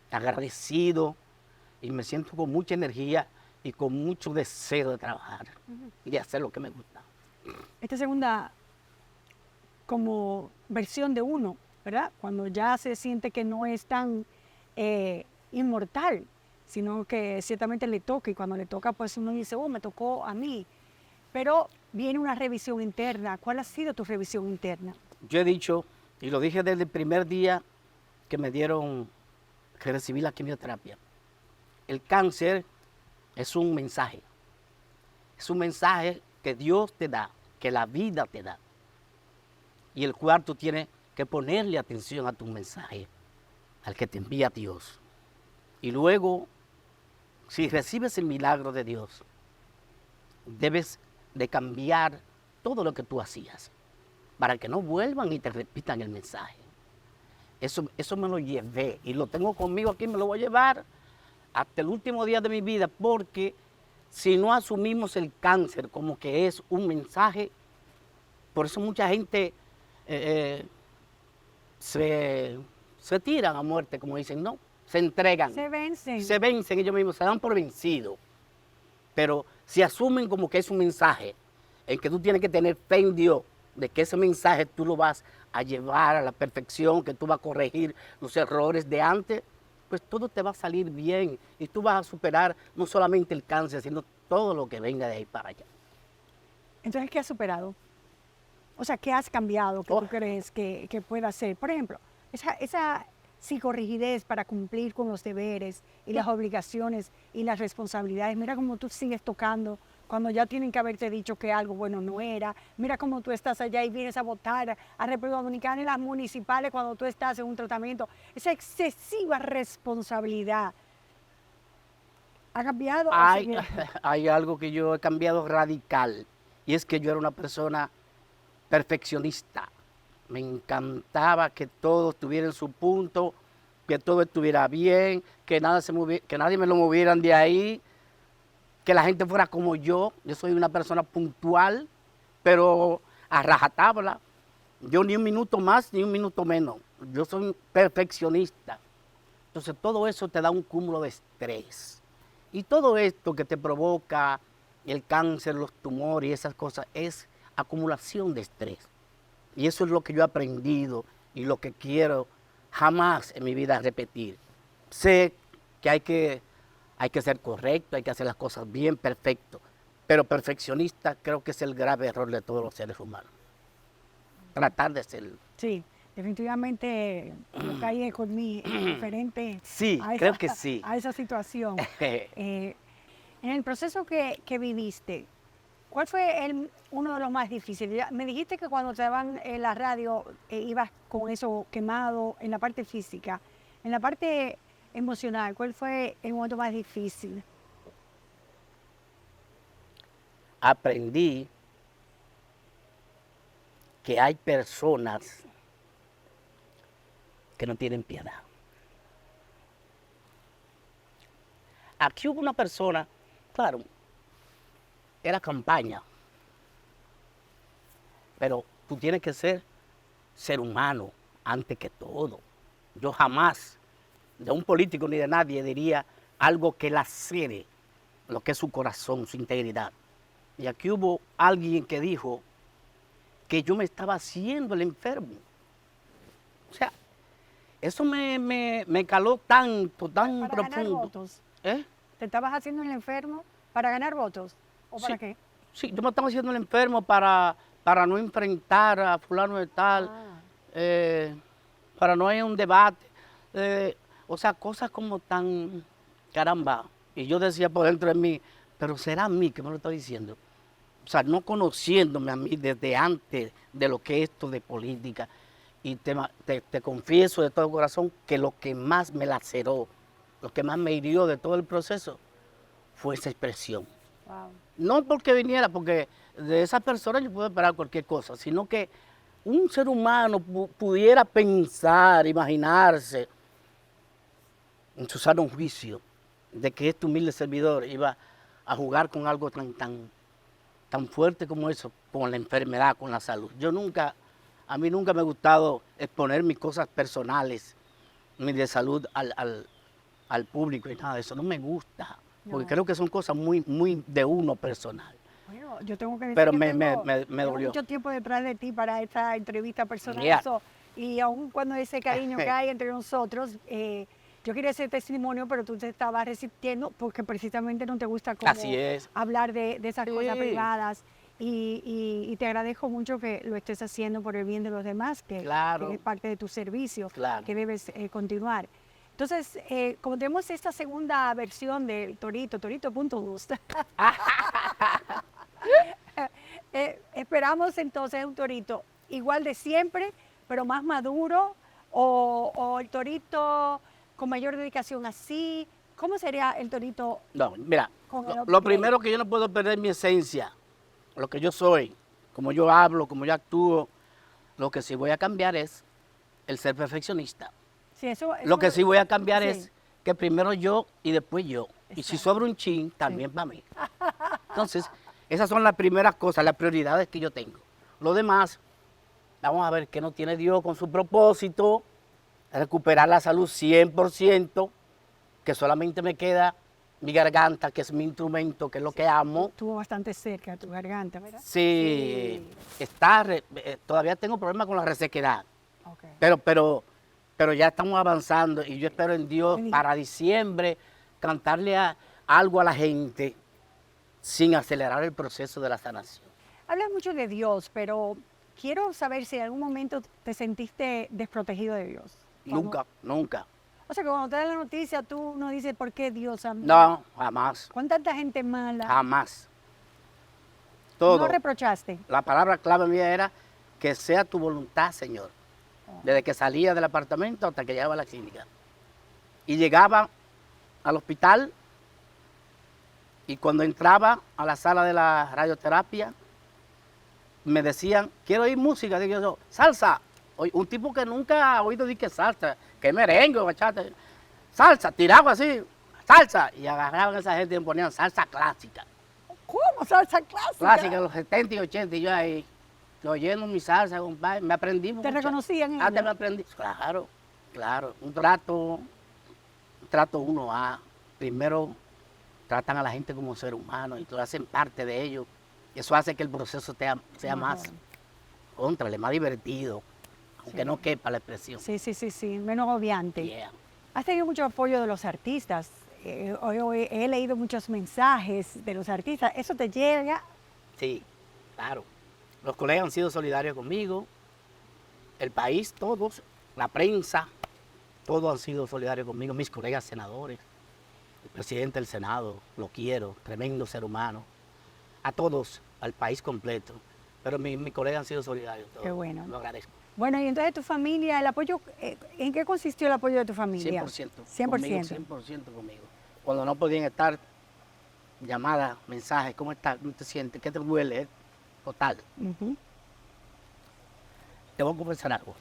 agradecido y me siento con mucha energía y con mucho deseo de trabajar y de hacer lo que me gusta. Esta segunda como versión de uno, ¿verdad? Cuando ya se siente que no es tan inmortal, sino que ciertamente le toca, y cuando le toca pues uno dice, oh, me tocó a mí. Pero viene una revisión interna. ¿Cuál ha sido tu revisión interna? Yo he dicho, y lo dije desde el primer día que me dieron, que recibí la quimioterapia, el cáncer es un mensaje que Dios te da, que la vida te da. Y el cual tú tienes que ponerle atención a tu mensaje, al que te envía Dios. Y luego, si recibes el milagro de Dios, debes de cambiar todo lo que tú hacías, para que no vuelvan y te repitan el mensaje. Eso me lo llevé y lo tengo conmigo aquí, me lo voy a llevar hasta el último día de mi vida, porque si no asumimos el cáncer como que es un mensaje, por eso mucha gente se tiran a muerte, como dicen, no, se entregan. Se vencen. Se vencen ellos mismos, se dan por vencidos. Pero si asumen como que es un mensaje, en que tú tienes que tener fe en Dios, de que ese mensaje tú lo vas a llevar a la perfección, que tú vas a corregir los errores de antes, pues todo te va a salir bien y tú vas a superar no solamente el cáncer, sino todo lo que venga de ahí para allá. Entonces, ¿qué has superado? O sea, ¿qué has cambiado que tú crees que pueda hacer? Por ejemplo, esa psicorrigidez para cumplir con los deberes y las obligaciones y las responsabilidades. Mira cómo tú sigues tocando cuando ya tienen que haberte dicho que algo bueno no era. Mira cómo tú estás allá y vienes a votar a República Dominicana y las municipales cuando tú estás en un tratamiento. Esa excesiva responsabilidad. ¿Ha cambiado? Hay algo que yo he cambiado radical, y es que yo era una persona perfeccionista. Me encantaba que todo estuviera en su punto, que todo estuviera bien, que nadie me lo movieran de ahí, que la gente fuera como yo. Yo soy una persona puntual, pero a rajatabla. Yo ni un minuto más ni un minuto menos. Yo soy un perfeccionista. Entonces todo eso te da un cúmulo de estrés. Y todo esto que te provoca el cáncer, los tumores y esas cosas es acumulación de estrés. Y eso es lo que yo he aprendido y lo que quiero jamás en mi vida repetir. Sé que hay que ser correcto, hay que hacer las cosas bien, perfecto. Pero perfeccionista creo que es el grave error de todos los seres humanos. Tratar de ser. Sí, definitivamente lo que hay con mí es diferente Sí, creo que sí. a esa situación. En el proceso que viviste, ¿cuál fue uno de los más difíciles? Me dijiste que cuando te daban en la radio ibas con eso quemado en la parte física. En la parte emocional, ¿cuál fue el momento más difícil? Aprendí que hay personas que no tienen piedad. Aquí hubo una persona, claro, era campaña, pero tú tienes que ser humano antes que todo. Yo jamás, de un político ni de nadie, diría algo que lacere lo que es su corazón, su integridad. Y aquí hubo alguien que dijo que yo me estaba haciendo el enfermo. O sea, eso me caló tanto, tan para profundo. Ganar votos. ¿Te estabas haciendo el enfermo para ganar votos? ¿O para qué? Sí, yo me estaba haciendo el enfermo para no enfrentar a fulano de tal, para no ir a un debate. O sea, cosas como tan, caramba. Y yo decía por dentro de mí, pero será a mí que me lo está diciendo. O sea, no conociéndome a mí desde antes de lo que es esto de política. Y te confieso de todo corazón que lo que más me laceró, lo que más me hirió de todo el proceso, fue esa expresión. Wow. No porque viniera, porque de esa persona yo puedo esperar cualquier cosa, sino que un ser humano pudiera pensar, imaginarse, en su sano juicio, de que este humilde servidor iba a jugar con algo tan fuerte como eso, con la enfermedad, con la salud. A mí nunca me ha gustado exponer mis cosas personales, mi de salud al público y nada de eso. No me gusta, porque creo que son cosas muy de uno personal. Bueno, yo tengo que decir pero que me tengo dolió. mucho tiempo detrás de ti para esta entrevista personal. Yeah. Y aun cuando ese cariño que hay entre nosotros, yo quería hacer testimonio, pero tú te estabas resistiendo porque precisamente no te gusta como Así es. hablar de esas cosas privadas. Y te agradezco mucho que lo estés haciendo por el bien de los demás, que es parte de tu servicio, que debes continuar. Entonces, como tenemos esta segunda versión del Torito, Torito.luz, esperamos entonces un Torito igual de siempre, pero más maduro, o el Torito con mayor dedicación así. ¿Cómo sería el Torito? No, mira, lo primero que yo no puedo perder es mi esencia, lo que yo soy, como yo hablo, como yo actúo. Lo que sí voy a cambiar es el ser perfeccionista. Sí, eso, lo que sí voy a cambiar es que primero yo y después yo. Exacto. Y si sobra un chin, también para mí. Entonces, esas son las primeras cosas, las prioridades que yo tengo. Lo demás, vamos a ver qué nos tiene Dios con su propósito, recuperar la salud 100%, que solamente me queda mi garganta, que es mi instrumento, que es lo que amo. Estuvo bastante cerca tu garganta, ¿verdad? Sí. Todavía tengo problemas con la resequedad. Okay. Pero ya estamos avanzando y yo espero en Dios para diciembre cantarle algo a la gente sin acelerar el proceso de la sanación. Hablas mucho de Dios, pero quiero saber si en algún momento te sentiste desprotegido de Dios. Nunca. O sea, que cuando te da la noticia, tú no dices, ¿por qué Dios a mí? No, jamás. ¿Con tanta gente mala? Jamás. Todo. ¿No reprochaste? La palabra clave mía era que sea tu voluntad, Señor. Desde que salía del apartamento hasta que llegaba a la clínica. Y llegaba al hospital y cuando entraba a la sala de la radioterapia, me decían, quiero oír música. Digo yo, salsa. Un tipo que nunca ha oído decir que salsa, que merengue, bachata. Salsa, tiraba así, salsa. Y agarraban a esa gente y me ponían salsa clásica. ¿Cómo salsa clásica? Clásica, en los 70 y 80, y yo ahí, oyendo mi salsa, compadre, me aprendí mucho. ¿Te reconocían ellos? Antes me aprendí, claro. Un trato 1A. Primero tratan a la gente como ser humano y todos hacen parte de ello. Eso hace que el proceso sea más, más divertido, aunque no quepa la expresión. Sí, menos obviante. Yeah. Has tenido mucho apoyo de los artistas. Hoy he leído muchos mensajes de los artistas. ¿Eso te llega? Sí, claro. Los colegas han sido solidarios conmigo. El país, todos, la prensa, todos han sido solidarios conmigo. Mis colegas senadores, el presidente del Senado, lo quiero, tremendo ser humano. A todos, al país completo. Pero mis colegas han sido solidarios. Todos. Qué bueno. Lo agradezco. Bueno, y entonces tu familia, el apoyo, ¿en qué consistió el apoyo de tu familia? 100%. 100%. Conmigo, 100% conmigo. Cuando no podían estar, llamadas, mensajes, ¿cómo estás? ¿Cómo te sientes? ¿Qué te duele? Total. Te voy a confesar algo.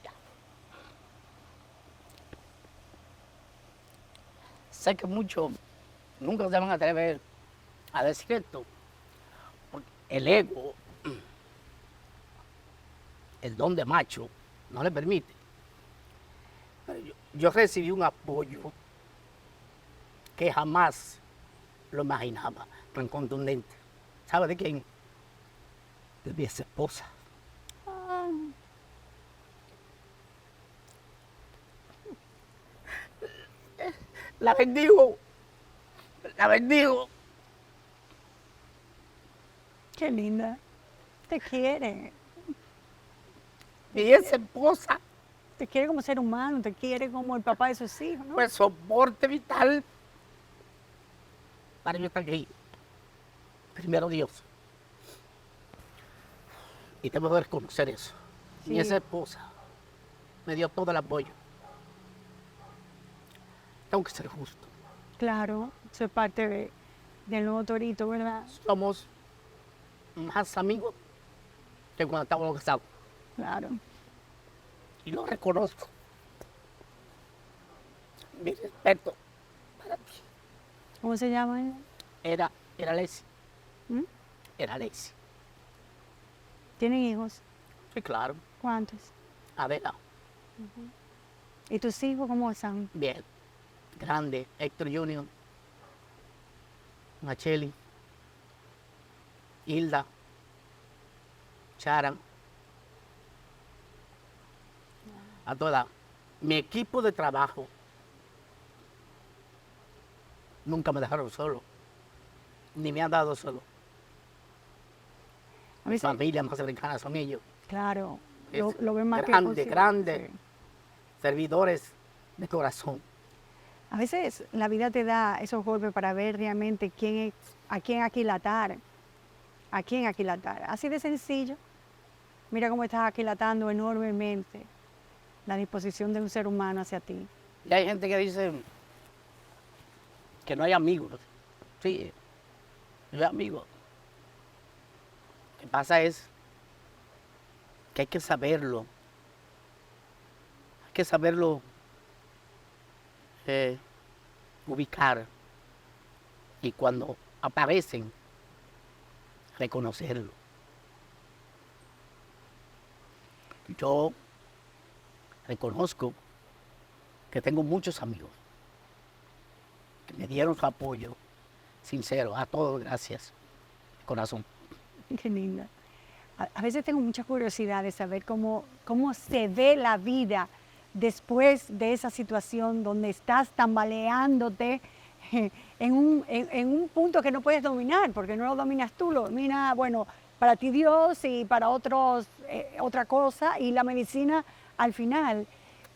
Ya. Sé que muchos nunca se van a atrever a decir esto, porque el ego, el don de macho, no le permite. Pero yo recibí un apoyo que jamás lo imaginaba, tan contundente. ¿Sabe de quién? De mi ex esposa. La bendigo. La bendigo. Qué linda. Te quiere. Mi ex esposa. Te quiere como ser humano, te quiere como el papá de sus hijos, ¿no? Pues soporte vital para yo estar aquí. Primero Dios. Y tengo que reconocer eso. Sí. Mi ex esposa me dio todo el apoyo. Tengo que ser justo. Claro, eso es parte del nuevo Torito, ¿verdad? Somos más amigos que cuando estábamos casados. Claro. Y lo reconozco. Mi respeto para ti. ¿Cómo se llama ella? Era Lexi. ¿Mm? Era Lexi. ¿Tienen hijos? Sí, claro. ¿Cuántos? Adela. ¿Y tus hijos cómo están? Bien. Grande. Héctor Junior. Macheli. Hilda. Charan. A toda. Mi equipo de trabajo nunca me dejaron solo. Ni me han dado solo. Mi familia más cercana son ellos. Claro. Lo ven más grande. Sí. Servidores de corazón. A veces la vida te da esos golpes para ver realmente a quién aquilatar. A quién aquilatar. Así de sencillo. Mira cómo estás aquilatando enormemente la disposición de un ser humano hacia ti. Y hay gente que dice que no hay amigos. Sí, no hay amigos. Lo que pasa es que hay que saberlo. Hay que saberlo ubicar. Y cuando aparecen, reconocerlo. Yo reconozco que tengo muchos amigos que me dieron su apoyo sincero. A todos, gracias. De corazón. Qué linda. A veces tengo mucha curiosidad de saber cómo se ve la vida después de esa situación donde estás tambaleándote en un punto que no puedes dominar, porque no lo dominas tú, lo domina, bueno, para ti Dios y para otros otra cosa, y la medicina al final.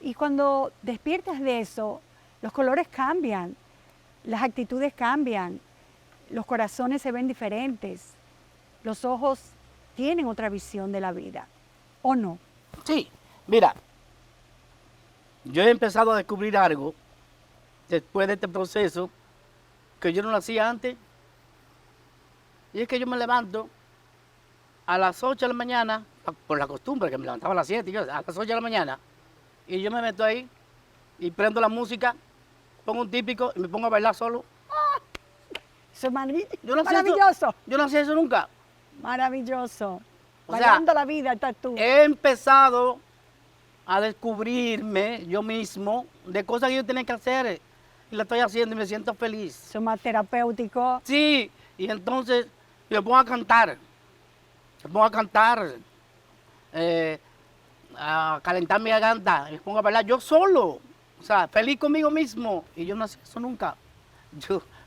Y cuando despiertas de eso, los colores cambian, las actitudes cambian, los corazones se ven diferentes, los ojos tienen otra visión de la vida, ¿o no? Sí, mira, yo he empezado a descubrir algo después de este proceso que yo no lo hacía antes. Y es que yo me levanto a las 8 de la mañana, por la costumbre que me levantaba a las 7, a las 8 de la mañana, y yo me meto ahí y prendo la música, pongo un típico y me pongo a bailar solo. Eso es maravilloso. Yo no hacía eso nunca. Maravilloso. O Bailando sea, la vida estás tú. He empezado a descubrirme yo mismo de cosas que yo tenía que hacer. Y la estoy haciendo y me siento feliz. Eso es más terapéutico. Sí, y entonces me pongo a cantar. Me pongo a cantar, a calentar mi garganta, me pongo a bailar yo solo. O sea, feliz conmigo mismo. Y yo no hacía eso nunca.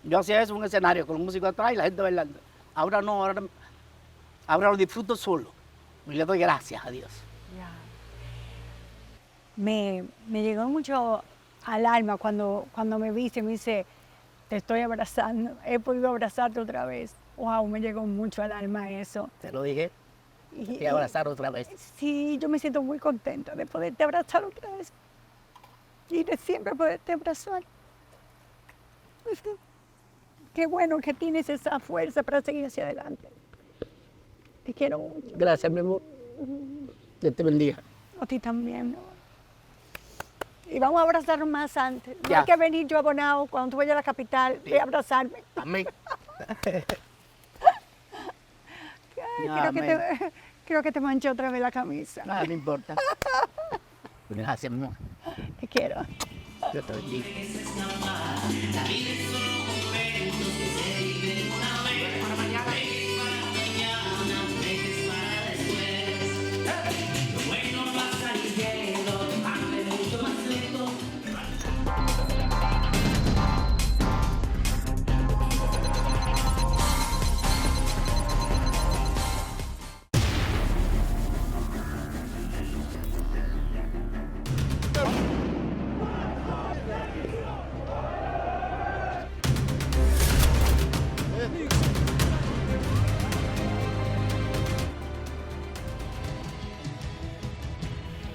Yo hacía eso en un escenario con un músico atrás y la gente bailando. Ahora no, ahora lo disfruto solo. Y le doy gracias a Dios. Me llegó mucho al alma cuando me viste, me dice, te estoy abrazando, he podido abrazarte otra vez. Wow, me llegó mucho al alma eso. Te lo dije, te voy a abrazar otra vez. Sí, yo me siento muy contenta de poderte abrazar otra vez y de siempre poderte abrazar. Qué bueno que tienes esa fuerza para seguir hacia adelante. Te quiero mucho. Gracias, mi amor. Dios te bendiga. A ti también, ¿no? Y vamos a abrazarnos más antes. No Ya. hay que venir yo abonado cuando tú vayas a la capital de abrazarme. Amén. Creo que te manché otra vez la camisa. No importa. Gracias, mi amor. Te quiero. Dios te bendiga.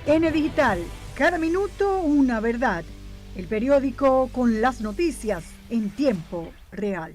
N Digital, cada minuto una verdad. El periódico con las noticias en tiempo real.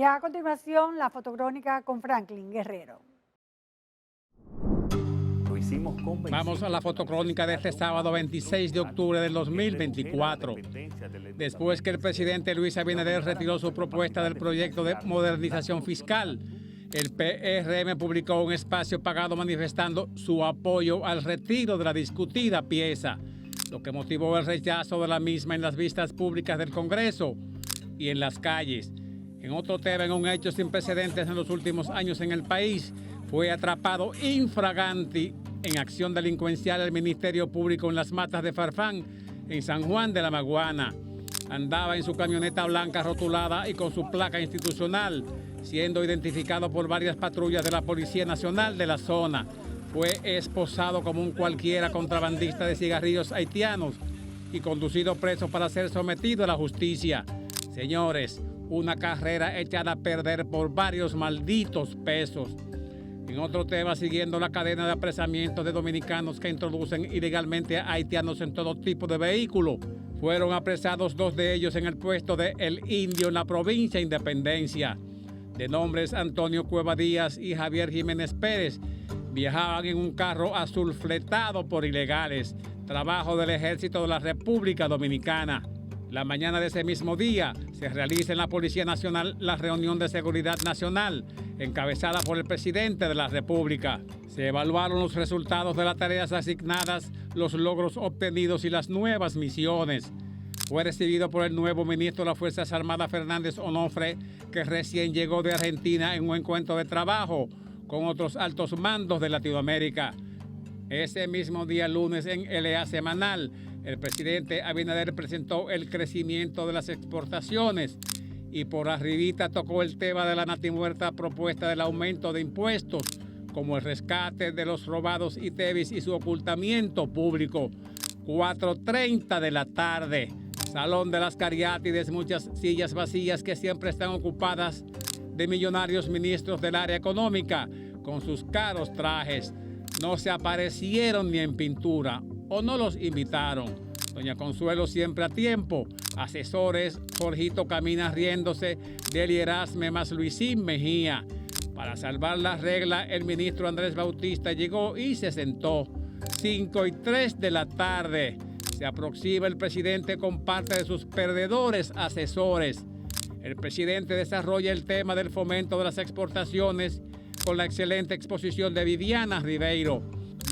a continuación, la fotocrónica con Franklin Guerrero. Vamos a la fotocrónica de este sábado 26 de octubre del 2024. Después que el presidente Luis Abinader retiró su propuesta del proyecto de modernización fiscal, el PRM publicó un espacio pagado manifestando su apoyo al retiro de la discutida pieza, lo que motivó el rechazo de la misma en las vistas públicas del Congreso y en las calles. En otro tema, en un hecho sin precedentes en los últimos años en el país, fue atrapado infraganti en acción delincuencial el Ministerio Público en las Matas de Farfán, en San Juan de la Maguana. Andaba en su camioneta blanca rotulada y con su placa institucional, siendo identificado por varias patrullas de la Policía Nacional de la zona. Fue esposado como un cualquiera contrabandista de cigarrillos haitianos y conducido preso para ser sometido a la justicia. Señores, una carrera echada a perder por varios malditos pesos. En otro tema, siguiendo la cadena de apresamientos de dominicanos que introducen ilegalmente a haitianos en todo tipo de vehículos, fueron apresados 2 de ellos en el puesto de El Indio en la provincia de Independencia. De nombres Antonio Cueva Díaz y Javier Jiménez Pérez, viajaban en un carro azul fletado por ilegales, trabajo del Ejército de la República Dominicana. La mañana de ese mismo día se realiza en la Policía Nacional la reunión de seguridad nacional, encabezada por el presidente de la República. Se evaluaron los resultados de las tareas asignadas, los logros obtenidos y las nuevas misiones. Fue recibido por el nuevo ministro de las Fuerzas Armadas, Fernández Onofre, que recién llegó de Argentina en un encuentro de trabajo con otros altos mandos de Latinoamérica. Ese mismo día, lunes, en LA Semanal, el presidente Abinader presentó el crecimiento de las exportaciones y por arribita tocó el tema de la natimuerta propuesta del aumento de impuestos, como el rescate de los robados ITEVIS y su ocultamiento público. 4:30 de la tarde, Salón de las Cariátides, muchas sillas vacías que siempre están ocupadas de millonarios ministros del área económica con sus caros trajes. No se aparecieron ni en pintura o no los invitaron. Doña Consuelo siempre a tiempo. Asesores, Jorgito camina riéndose, Deli Erasme más Luisín Mejía. Para salvar la regla, el ministro Andrés Bautista llegó y se sentó. 5:03 de la tarde. Se aproxima el presidente con parte de sus perdedores asesores. El presidente desarrolla el tema del fomento de las exportaciones con la excelente exposición de Viviana Ribeiro.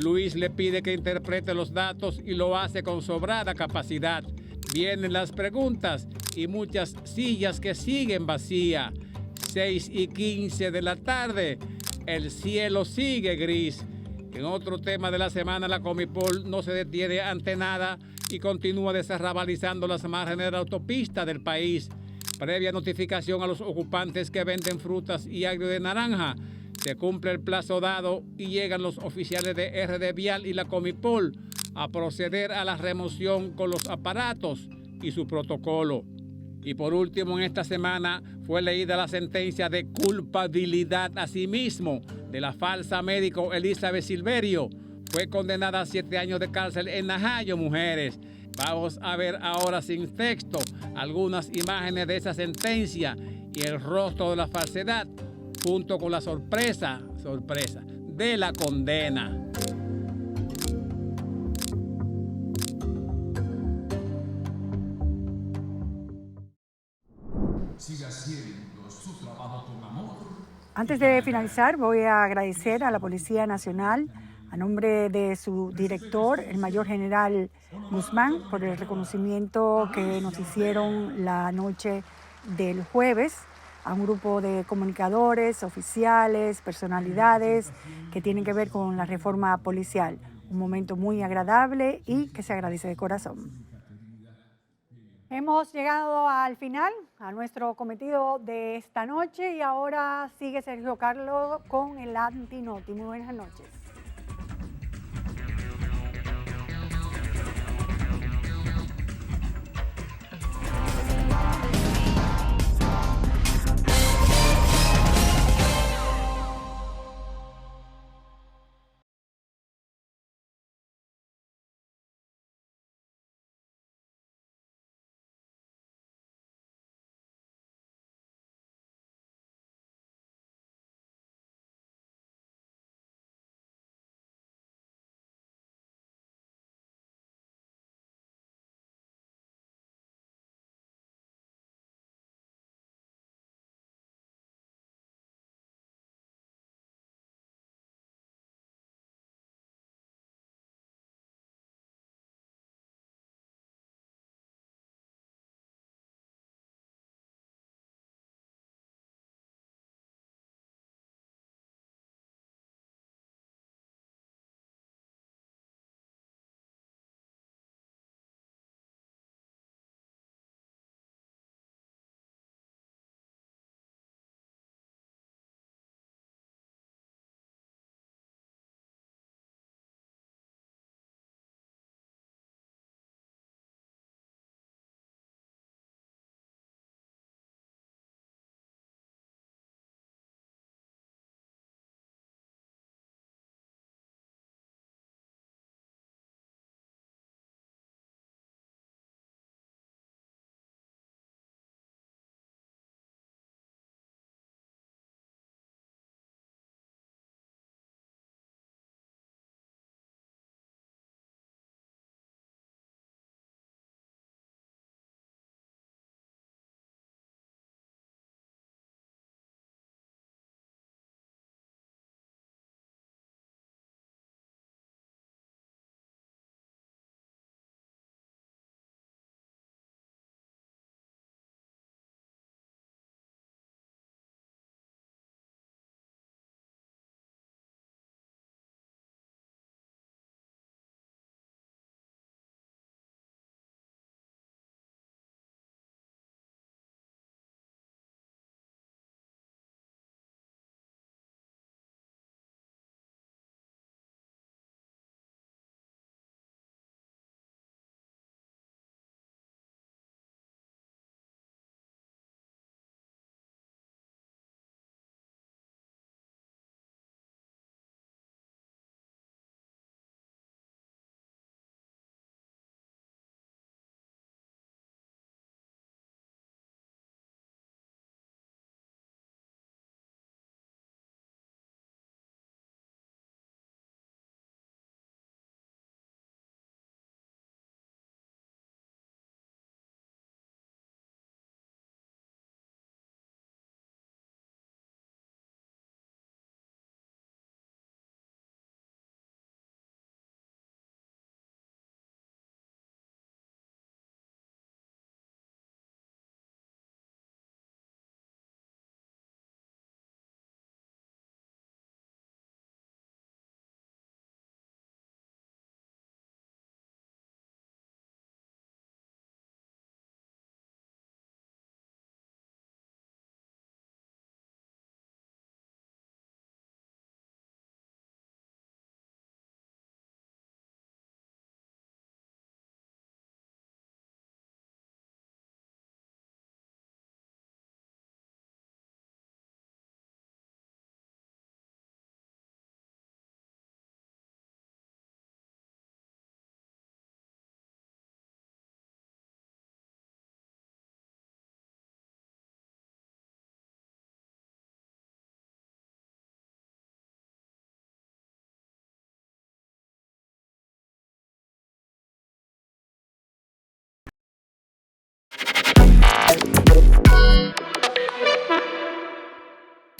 Luis le pide que interprete los datos y lo hace con sobrada capacidad. Vienen las preguntas y muchas sillas que siguen vacías. 6:15 de la tarde, el cielo sigue gris. En otro tema de la semana, la Comipol no se detiene ante nada y continúa desarrabalizando las márgenes de la autopista del país. Previa notificación a los ocupantes que venden frutas y agrio de naranja, se cumple el plazo dado y llegan los oficiales de RD Vial y la Comipol a proceder a la remoción con los aparatos y su protocolo. Y por último, en esta semana fue leída la sentencia de culpabilidad asimismo de la falsa médico Elizabeth Silverio. Fue condenada a 7 años de cárcel en Najayo, mujeres. Vamos a ver ahora sin texto algunas imágenes de esa sentencia y el rostro de la falsedad, junto con la sorpresa de la condena. Siga haciendo su trabajo con amor. Antes de finalizar, voy a agradecer a la Policía Nacional, a nombre de su director, el Mayor General Guzmán, por el reconocimiento que nos hicieron la noche del jueves a un grupo de comunicadores, oficiales, personalidades que tienen que ver con la reforma policial. Un momento muy agradable y que se agradece de corazón. Hemos llegado al final, a nuestro cometido de esta noche, y ahora sigue Sergio Carlos con el Antinoti. Muy buenas noches.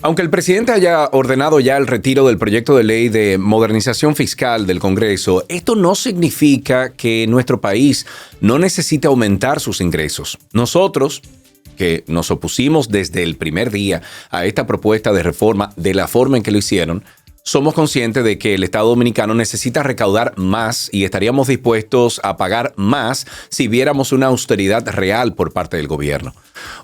Aunque el presidente haya ordenado ya el retiro del proyecto de ley de modernización fiscal del Congreso, esto no significa que nuestro país no necesite aumentar sus ingresos. Nosotros, que nos opusimos desde el primer día a esta propuesta de reforma de la forma en que lo hicieron, somos conscientes de que el Estado dominicano necesita recaudar más y estaríamos dispuestos a pagar más si viéramos una austeridad real por parte del gobierno.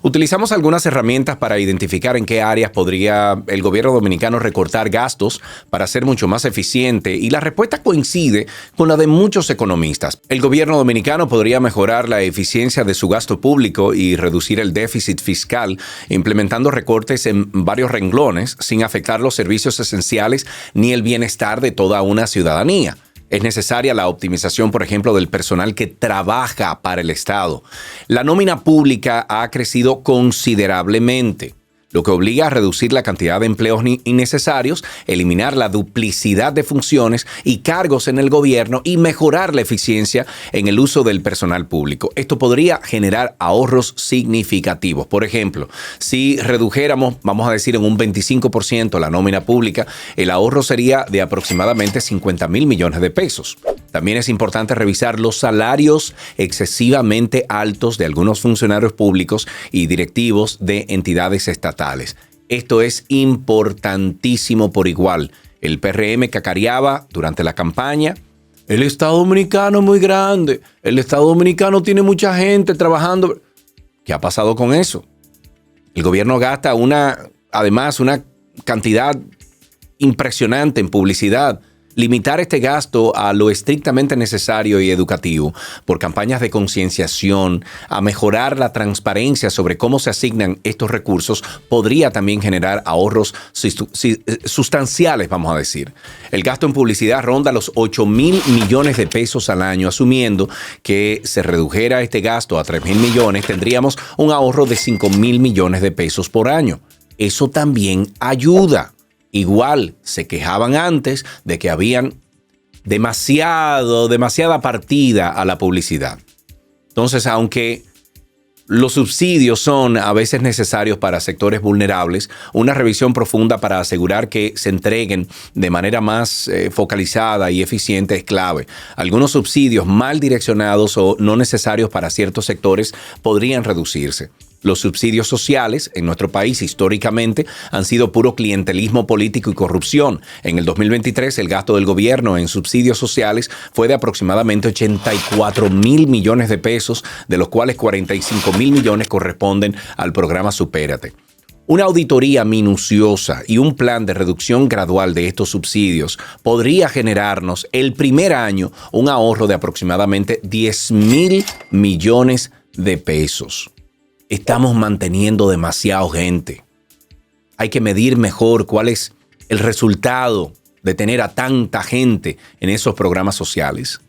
Utilizamos algunas herramientas para identificar en qué áreas podría el gobierno dominicano recortar gastos para ser mucho más eficiente, y la respuesta coincide con la de muchos economistas. El gobierno dominicano podría mejorar la eficiencia de su gasto público y reducir el déficit fiscal implementando recortes en varios renglones sin afectar los servicios esenciales ni el bienestar de toda una ciudadanía. Es necesaria la optimización, por ejemplo, del personal que trabaja para el Estado. La nómina pública ha crecido considerablemente, lo que obliga a reducir la cantidad de empleos innecesarios, eliminar la duplicidad de funciones y cargos en el gobierno y mejorar la eficiencia en el uso del personal público. Esto podría generar ahorros significativos. Por ejemplo, si redujéramos, vamos a decir, en un 25% la nómina pública, el ahorro sería de aproximadamente 50,000 millones de pesos. También es importante revisar los salarios excesivamente altos de algunos funcionarios públicos y directivos de entidades estatales. Esto es importantísimo por igual. El PRM cacareaba durante la campaña: el Estado dominicano es muy grande, el Estado dominicano tiene mucha gente trabajando. ¿Qué ha pasado con eso? El gobierno gasta además una cantidad impresionante en publicidad. Limitar este gasto a lo estrictamente necesario y educativo por campañas de concienciación, a mejorar la transparencia sobre cómo se asignan estos recursos, podría también generar ahorros sustanciales, vamos a decir. El gasto en publicidad ronda los 8,000 millones de pesos al año. Asumiendo que se redujera este gasto a 3,000 millones, tendríamos un ahorro de 5,000 millones de pesos por año. Eso también ayuda. Igual se quejaban antes de que habían demasiada partida a la publicidad. Entonces, aunque los subsidios son a veces necesarios para sectores vulnerables, una revisión profunda para asegurar que se entreguen de manera más focalizada y eficiente es clave. Algunos subsidios mal direccionados o no necesarios para ciertos sectores podrían reducirse. Los subsidios sociales en nuestro país históricamente han sido puro clientelismo político y corrupción. En el 2023 el gasto del gobierno en subsidios sociales fue de aproximadamente 84,000 millones de pesos, de los cuales 45,000 millones corresponden al programa Supérate. Una auditoría minuciosa y un plan de reducción gradual de estos subsidios podría generarnos el primer año un ahorro de aproximadamente 10,000 millones de pesos. Estamos manteniendo demasiado gente. Hay que medir mejor cuál es el resultado de tener a tanta gente en esos programas sociales.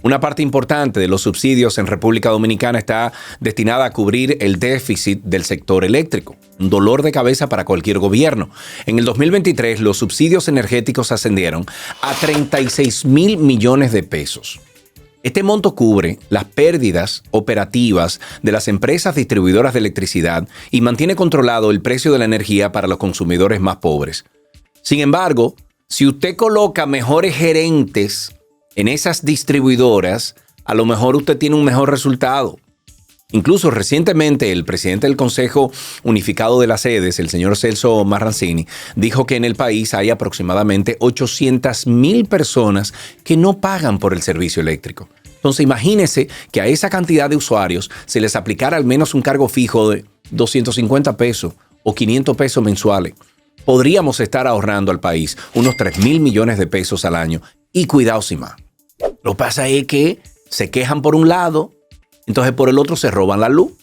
Una parte importante de los subsidios en República Dominicana está destinada a cubrir el déficit del sector eléctrico, un dolor de cabeza para cualquier gobierno. En el 2023 los subsidios energéticos ascendieron a 36,000 millones de pesos. Este monto cubre las pérdidas operativas de las empresas distribuidoras de electricidad y mantiene controlado el precio de la energía para los consumidores más pobres. Sin embargo, si usted coloca mejores gerentes en esas distribuidoras, a lo mejor usted tiene un mejor resultado. Incluso recientemente el presidente del Consejo Unificado de las Sedes, el señor Celso Marrancini, dijo que en el país hay aproximadamente 800,000 personas que no pagan por el servicio eléctrico. Entonces imagínese que a esa cantidad de usuarios se les aplicara al menos un cargo fijo de 250 pesos o 500 pesos mensuales. Podríamos estar ahorrando al país unos 3,000 millones de pesos al año. Y cuidado sin más. Lo que pasa es que se quejan por un lado, entonces por el otro se roban la luz.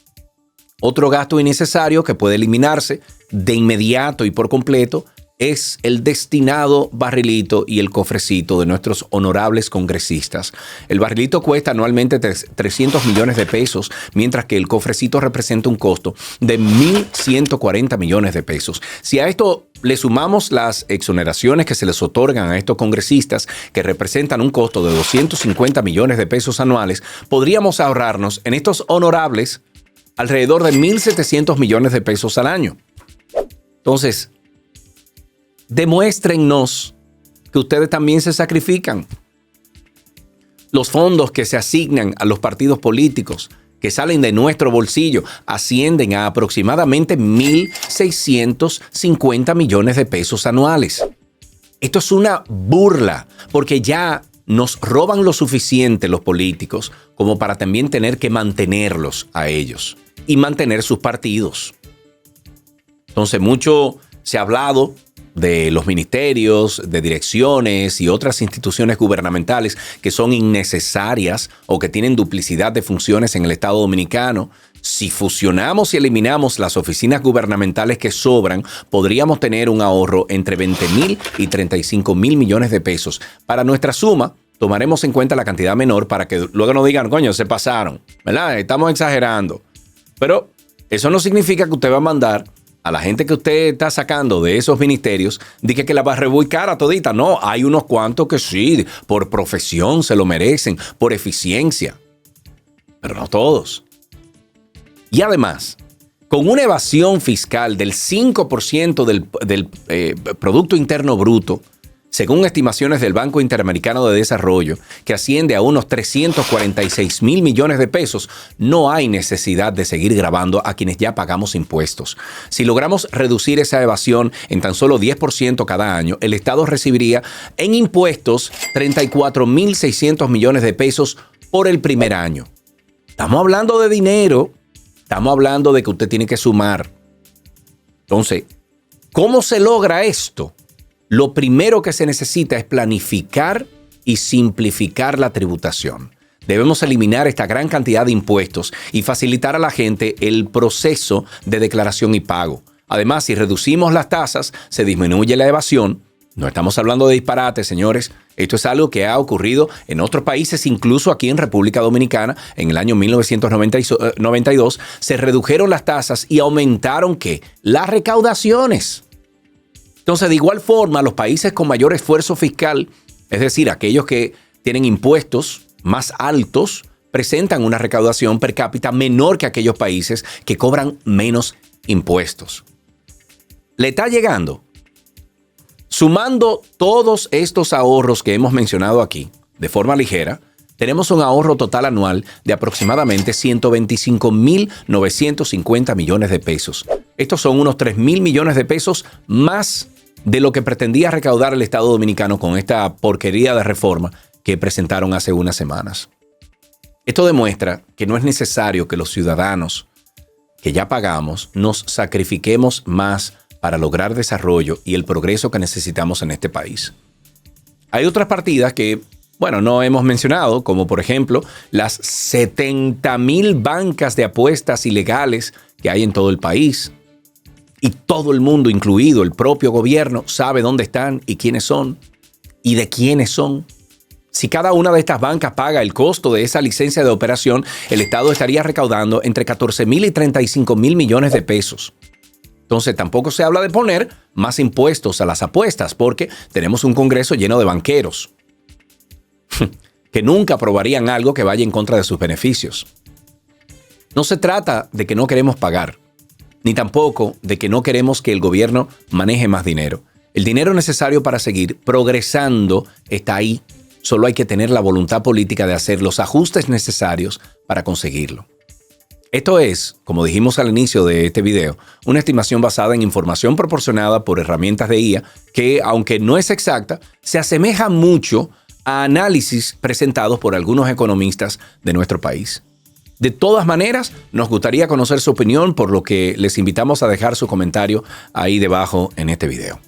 Otro gasto innecesario que puede eliminarse de inmediato y por completo es el destinado barrilito y el cofrecito de nuestros honorables congresistas. El barrilito cuesta anualmente 300 millones de pesos, mientras que el cofrecito representa un costo de 1,140 millones de pesos. Si a esto le sumamos las exoneraciones que se les otorgan a estos congresistas, que representan un costo de 250 millones de pesos anuales, podríamos ahorrarnos en estos honorables alrededor de 1,700 millones de pesos al año. Entonces, demuéstrennos que ustedes también se sacrifican. Los fondos que se asignan a los partidos políticos, que salen de nuestro bolsillo, ascienden a aproximadamente 1.650 millones de pesos anuales. Esto es una burla, porque ya nos roban lo suficiente los políticos como para también tener que mantenerlos a ellos y mantener sus partidos. Entonces, mucho se ha hablado de los ministerios, de direcciones y otras instituciones gubernamentales que son innecesarias o que tienen duplicidad de funciones en el Estado Dominicano. Si fusionamos y eliminamos las oficinas gubernamentales que sobran, podríamos tener un ahorro entre 20,000 y 35,000 millones de pesos. Para nuestra suma, tomaremos en cuenta la cantidad menor para que luego no digan, coño, se pasaron, ¿verdad? Estamos exagerando. Pero eso no significa que usted va a mandar a la gente que usted está sacando de esos ministerios, dije que la va a reubicar a todita. No, hay unos cuantos que sí, por profesión se lo merecen, por eficiencia. Pero no todos. Y además, con una evasión fiscal del 5% del Producto Interno Bruto, según estimaciones del Banco Interamericano de Desarrollo, que asciende a unos 346,000 millones de pesos, no hay necesidad de seguir gravando a quienes ya pagamos impuestos. Si logramos reducir esa evasión en tan solo 10% cada año, el Estado recibiría en impuestos 34,600 millones de pesos por el primer año. Estamos hablando de dinero, estamos hablando de que usted tiene que sumar. Entonces, ¿cómo se logra esto? Lo primero que se necesita es planificar y simplificar la tributación. Debemos eliminar esta gran cantidad de impuestos y facilitar a la gente el proceso de declaración y pago. Además, si reducimos las tasas, se disminuye la evasión. No estamos hablando de disparates, señores. Esto es algo que ha ocurrido en otros países, incluso aquí en República Dominicana. En el año 1992 se redujeron las tasas y aumentaron ¿qué? Las recaudaciones. Entonces, de igual forma, los países con mayor esfuerzo fiscal, es decir, aquellos que tienen impuestos más altos, presentan una recaudación per cápita menor que aquellos países que cobran menos impuestos. ¿Le está llegando? Sumando todos estos ahorros que hemos mencionado aquí, de forma ligera, tenemos un ahorro total anual de aproximadamente 125,950 millones de pesos. Estos son unos 3,000 millones de pesos más de lo que pretendía recaudar el Estado Dominicano con esta porquería de reforma que presentaron hace unas semanas. Esto demuestra que no es necesario que los ciudadanos que ya pagamos nos sacrifiquemos más para lograr desarrollo y el progreso que necesitamos en este país. Hay otras partidas que, bueno, no hemos mencionado, como por ejemplo las 70,000 bancas de apuestas ilegales que hay en todo el país. Y todo el mundo, incluido el propio gobierno, sabe dónde están y quiénes son y de quiénes son. Si cada una de estas bancas paga el costo de esa licencia de operación, el Estado estaría recaudando entre 14,000 y 35,000 millones de pesos. Entonces, tampoco se habla de poner más impuestos a las apuestas, porque tenemos un Congreso lleno de banqueros que nunca aprobarían algo que vaya en contra de sus beneficios. No se trata de que no queremos pagar, ni tampoco de que no queremos que el gobierno maneje más dinero. El dinero necesario para seguir progresando está ahí. Solo hay que tener la voluntad política de hacer los ajustes necesarios para conseguirlo. Esto es, como dijimos al inicio de este video, una estimación basada en información proporcionada por herramientas de IA que, aunque no es exacta, se asemeja mucho a análisis presentados por algunos economistas de nuestro país. De todas maneras, nos gustaría conocer su opinión, por lo que les invitamos a dejar su comentario ahí debajo en este video.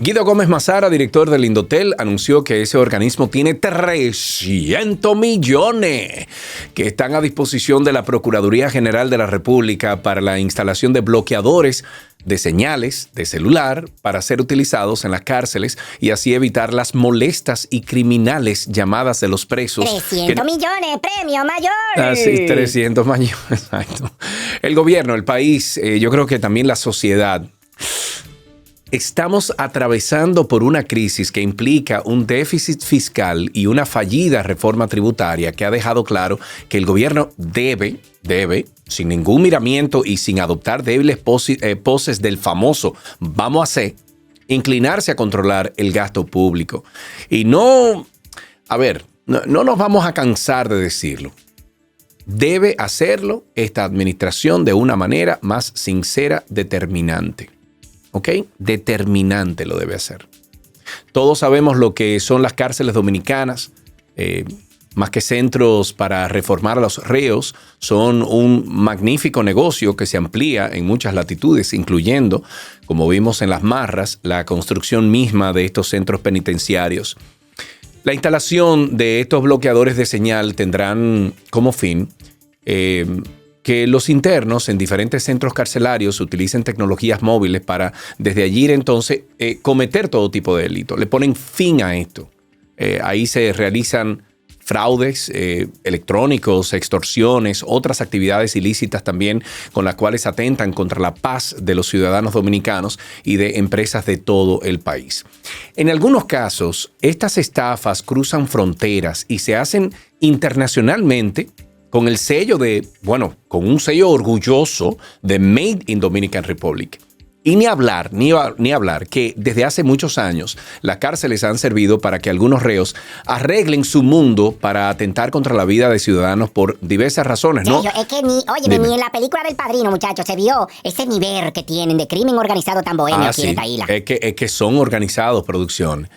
Guido Gómez Mazara, director del Indotel, anunció que ese organismo tiene 300 millones que están a disposición de la Procuraduría General de la República para la instalación de bloqueadores de señales de celular para ser utilizados en las cárceles y así evitar las molestas y criminales llamadas de los presos. 300 millones, premio mayor. Así, 300 millones, exacto. El gobierno, el país, yo creo que también la sociedad. Estamos atravesando por una crisis que implica un déficit fiscal y una fallida reforma tributaria que ha dejado claro que el gobierno debe, sin ningún miramiento y sin adoptar débiles poses del famoso vamos a hacer, inclinarse a controlar el gasto público. Y no nos vamos a cansar de decirlo. Debe hacerlo esta administración de una manera más sincera, determinante. ¿Ok? Determinante lo debe hacer. Todos sabemos lo que son las cárceles dominicanas. Más que centros para reformar a los reos, son un magnífico negocio que se amplía en muchas latitudes, incluyendo, como vimos en Las Marras, la construcción misma de estos centros penitenciarios. La instalación de estos bloqueadores de señal tendrán como fin que los internos en diferentes centros carcelarios utilicen tecnologías móviles para desde allí entonces cometer todo tipo de delito. Le ponen fin a esto. Ahí se realizan fraudes electrónicos, extorsiones, otras actividades ilícitas también con las cuales atentan contra la paz de los ciudadanos dominicanos y de empresas de todo el país. En algunos casos, estas estafas cruzan fronteras y se hacen internacionalmente con el sello con un sello orgulloso de Made in Dominican Republic. Y ni hablar que desde hace muchos años las cárceles han servido para que algunos reos arreglen su mundo para atentar contra la vida de ciudadanos por diversas razones, ¿no? Es que ni en la película del Padrino, muchachos, se vio ese nivel que tienen de crimen organizado tan bohemio aquí en esta isla. Es que son organizados, producción.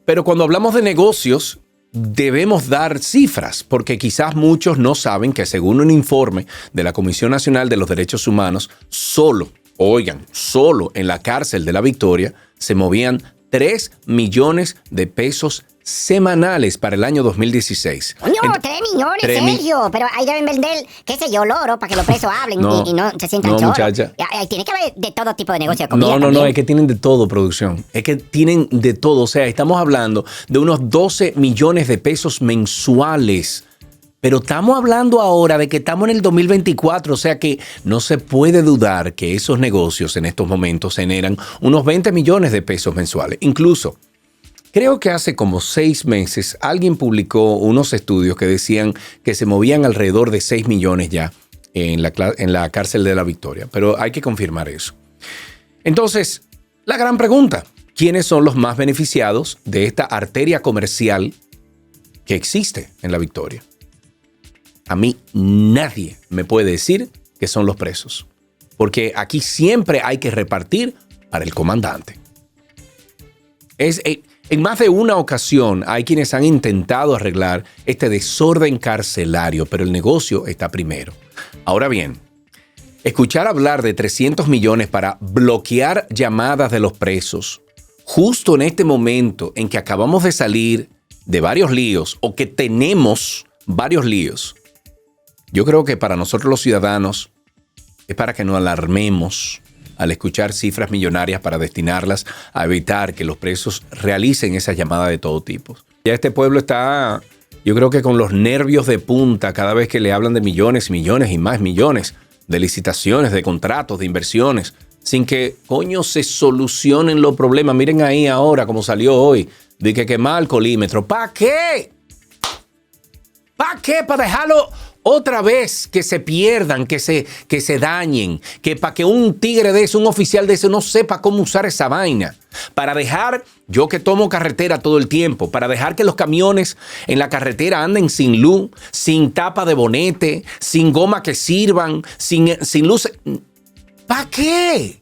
Pero cuando hablamos de negocios, debemos dar cifras, porque quizás muchos no saben que según un informe de la Comisión Nacional de los Derechos Humanos, solo en la cárcel de La Victoria se movían 3 millones de pesos semanales para el año 2016. Coño, 3 millones, Sergio. Pero ahí deben vender, qué sé yo, loro para que los presos hablen y no se sientan choros. Muchacha. Tiene que haber de todo tipo de negocio de comida. No, es que tienen de todo, producción. Es que tienen de todo. O sea, estamos hablando de unos 12 millones de pesos mensuales. Pero estamos hablando ahora de que estamos en el 2024, o sea que no se puede dudar que esos negocios en estos momentos generan unos 20 millones de pesos mensuales. Incluso, creo que hace como 6 meses alguien publicó unos estudios que decían que se movían alrededor de 6 millones ya en la cárcel de La Victoria, pero hay que confirmar eso. Entonces, la gran pregunta, ¿quiénes son los más beneficiados de esta arteria comercial que existe en La Victoria? A mí nadie me puede decir que son los presos, porque aquí siempre hay que repartir para el comandante. En más de una ocasión hay quienes han intentado arreglar este desorden carcelario, pero el negocio está primero. Ahora bien, escuchar hablar de 300 millones para bloquear llamadas de los presos, justo en este momento en que acabamos de salir de varios líos o que tenemos varios líos, yo creo que para nosotros los ciudadanos es para que nos alarmemos al escuchar cifras millonarias para destinarlas a evitar que los presos realicen esas llamadas de todo tipo. Ya este pueblo está, yo creo que con los nervios de punta cada vez que le hablan de millones y millones y más millones de licitaciones, de contratos, de inversiones, sin que, coño, se solucionen los problemas. Miren ahí ahora como salió hoy, de que quemar el colímetro. ¿Para qué? ¿Para qué? ¿Para dejarlo otra vez que se pierdan, que se dañen, que para que un tigre de eso, un oficial de eso no sepa cómo usar esa vaina? Para dejar, yo que tomo carretera todo el tiempo, para dejar que los camiones en la carretera anden sin luz, sin tapa de bonete, sin goma que sirvan, sin luz. ¿Para qué?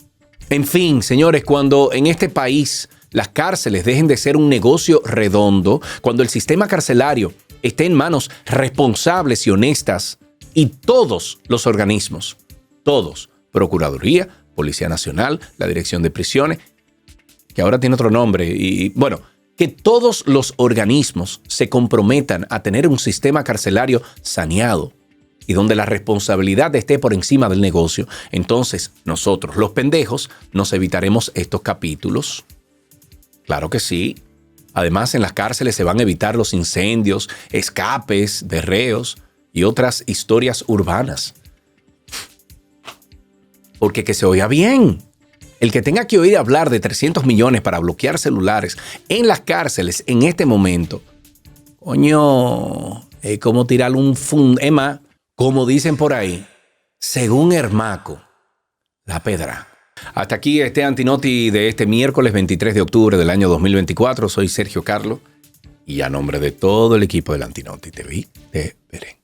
En fin, señores, cuando en este país las cárceles dejen de ser un negocio redondo, cuando el sistema carcelario esté en manos responsables y honestas y todos los organismos, todos, Procuraduría, Policía Nacional, la Dirección de Prisiones, que ahora tiene otro nombre, y bueno, que todos los organismos se comprometan a tener un sistema carcelario saneado y donde la responsabilidad esté por encima del negocio, entonces nosotros, los pendejos, nos evitaremos estos capítulos. Claro que sí. Además, en las cárceles se van a evitar los incendios, escapes de reos y otras historias urbanas. Porque que se oiga bien. El que tenga que oír hablar de 300 millones para bloquear celulares en las cárceles en este momento, coño, es como tirar un Emma, como dicen por ahí, según Hermaco, la pedra. Hasta aquí este Antinoti de este miércoles 23 de octubre del año 2024. Soy Sergio Carlo y a nombre de todo el equipo del Antinoti te veré.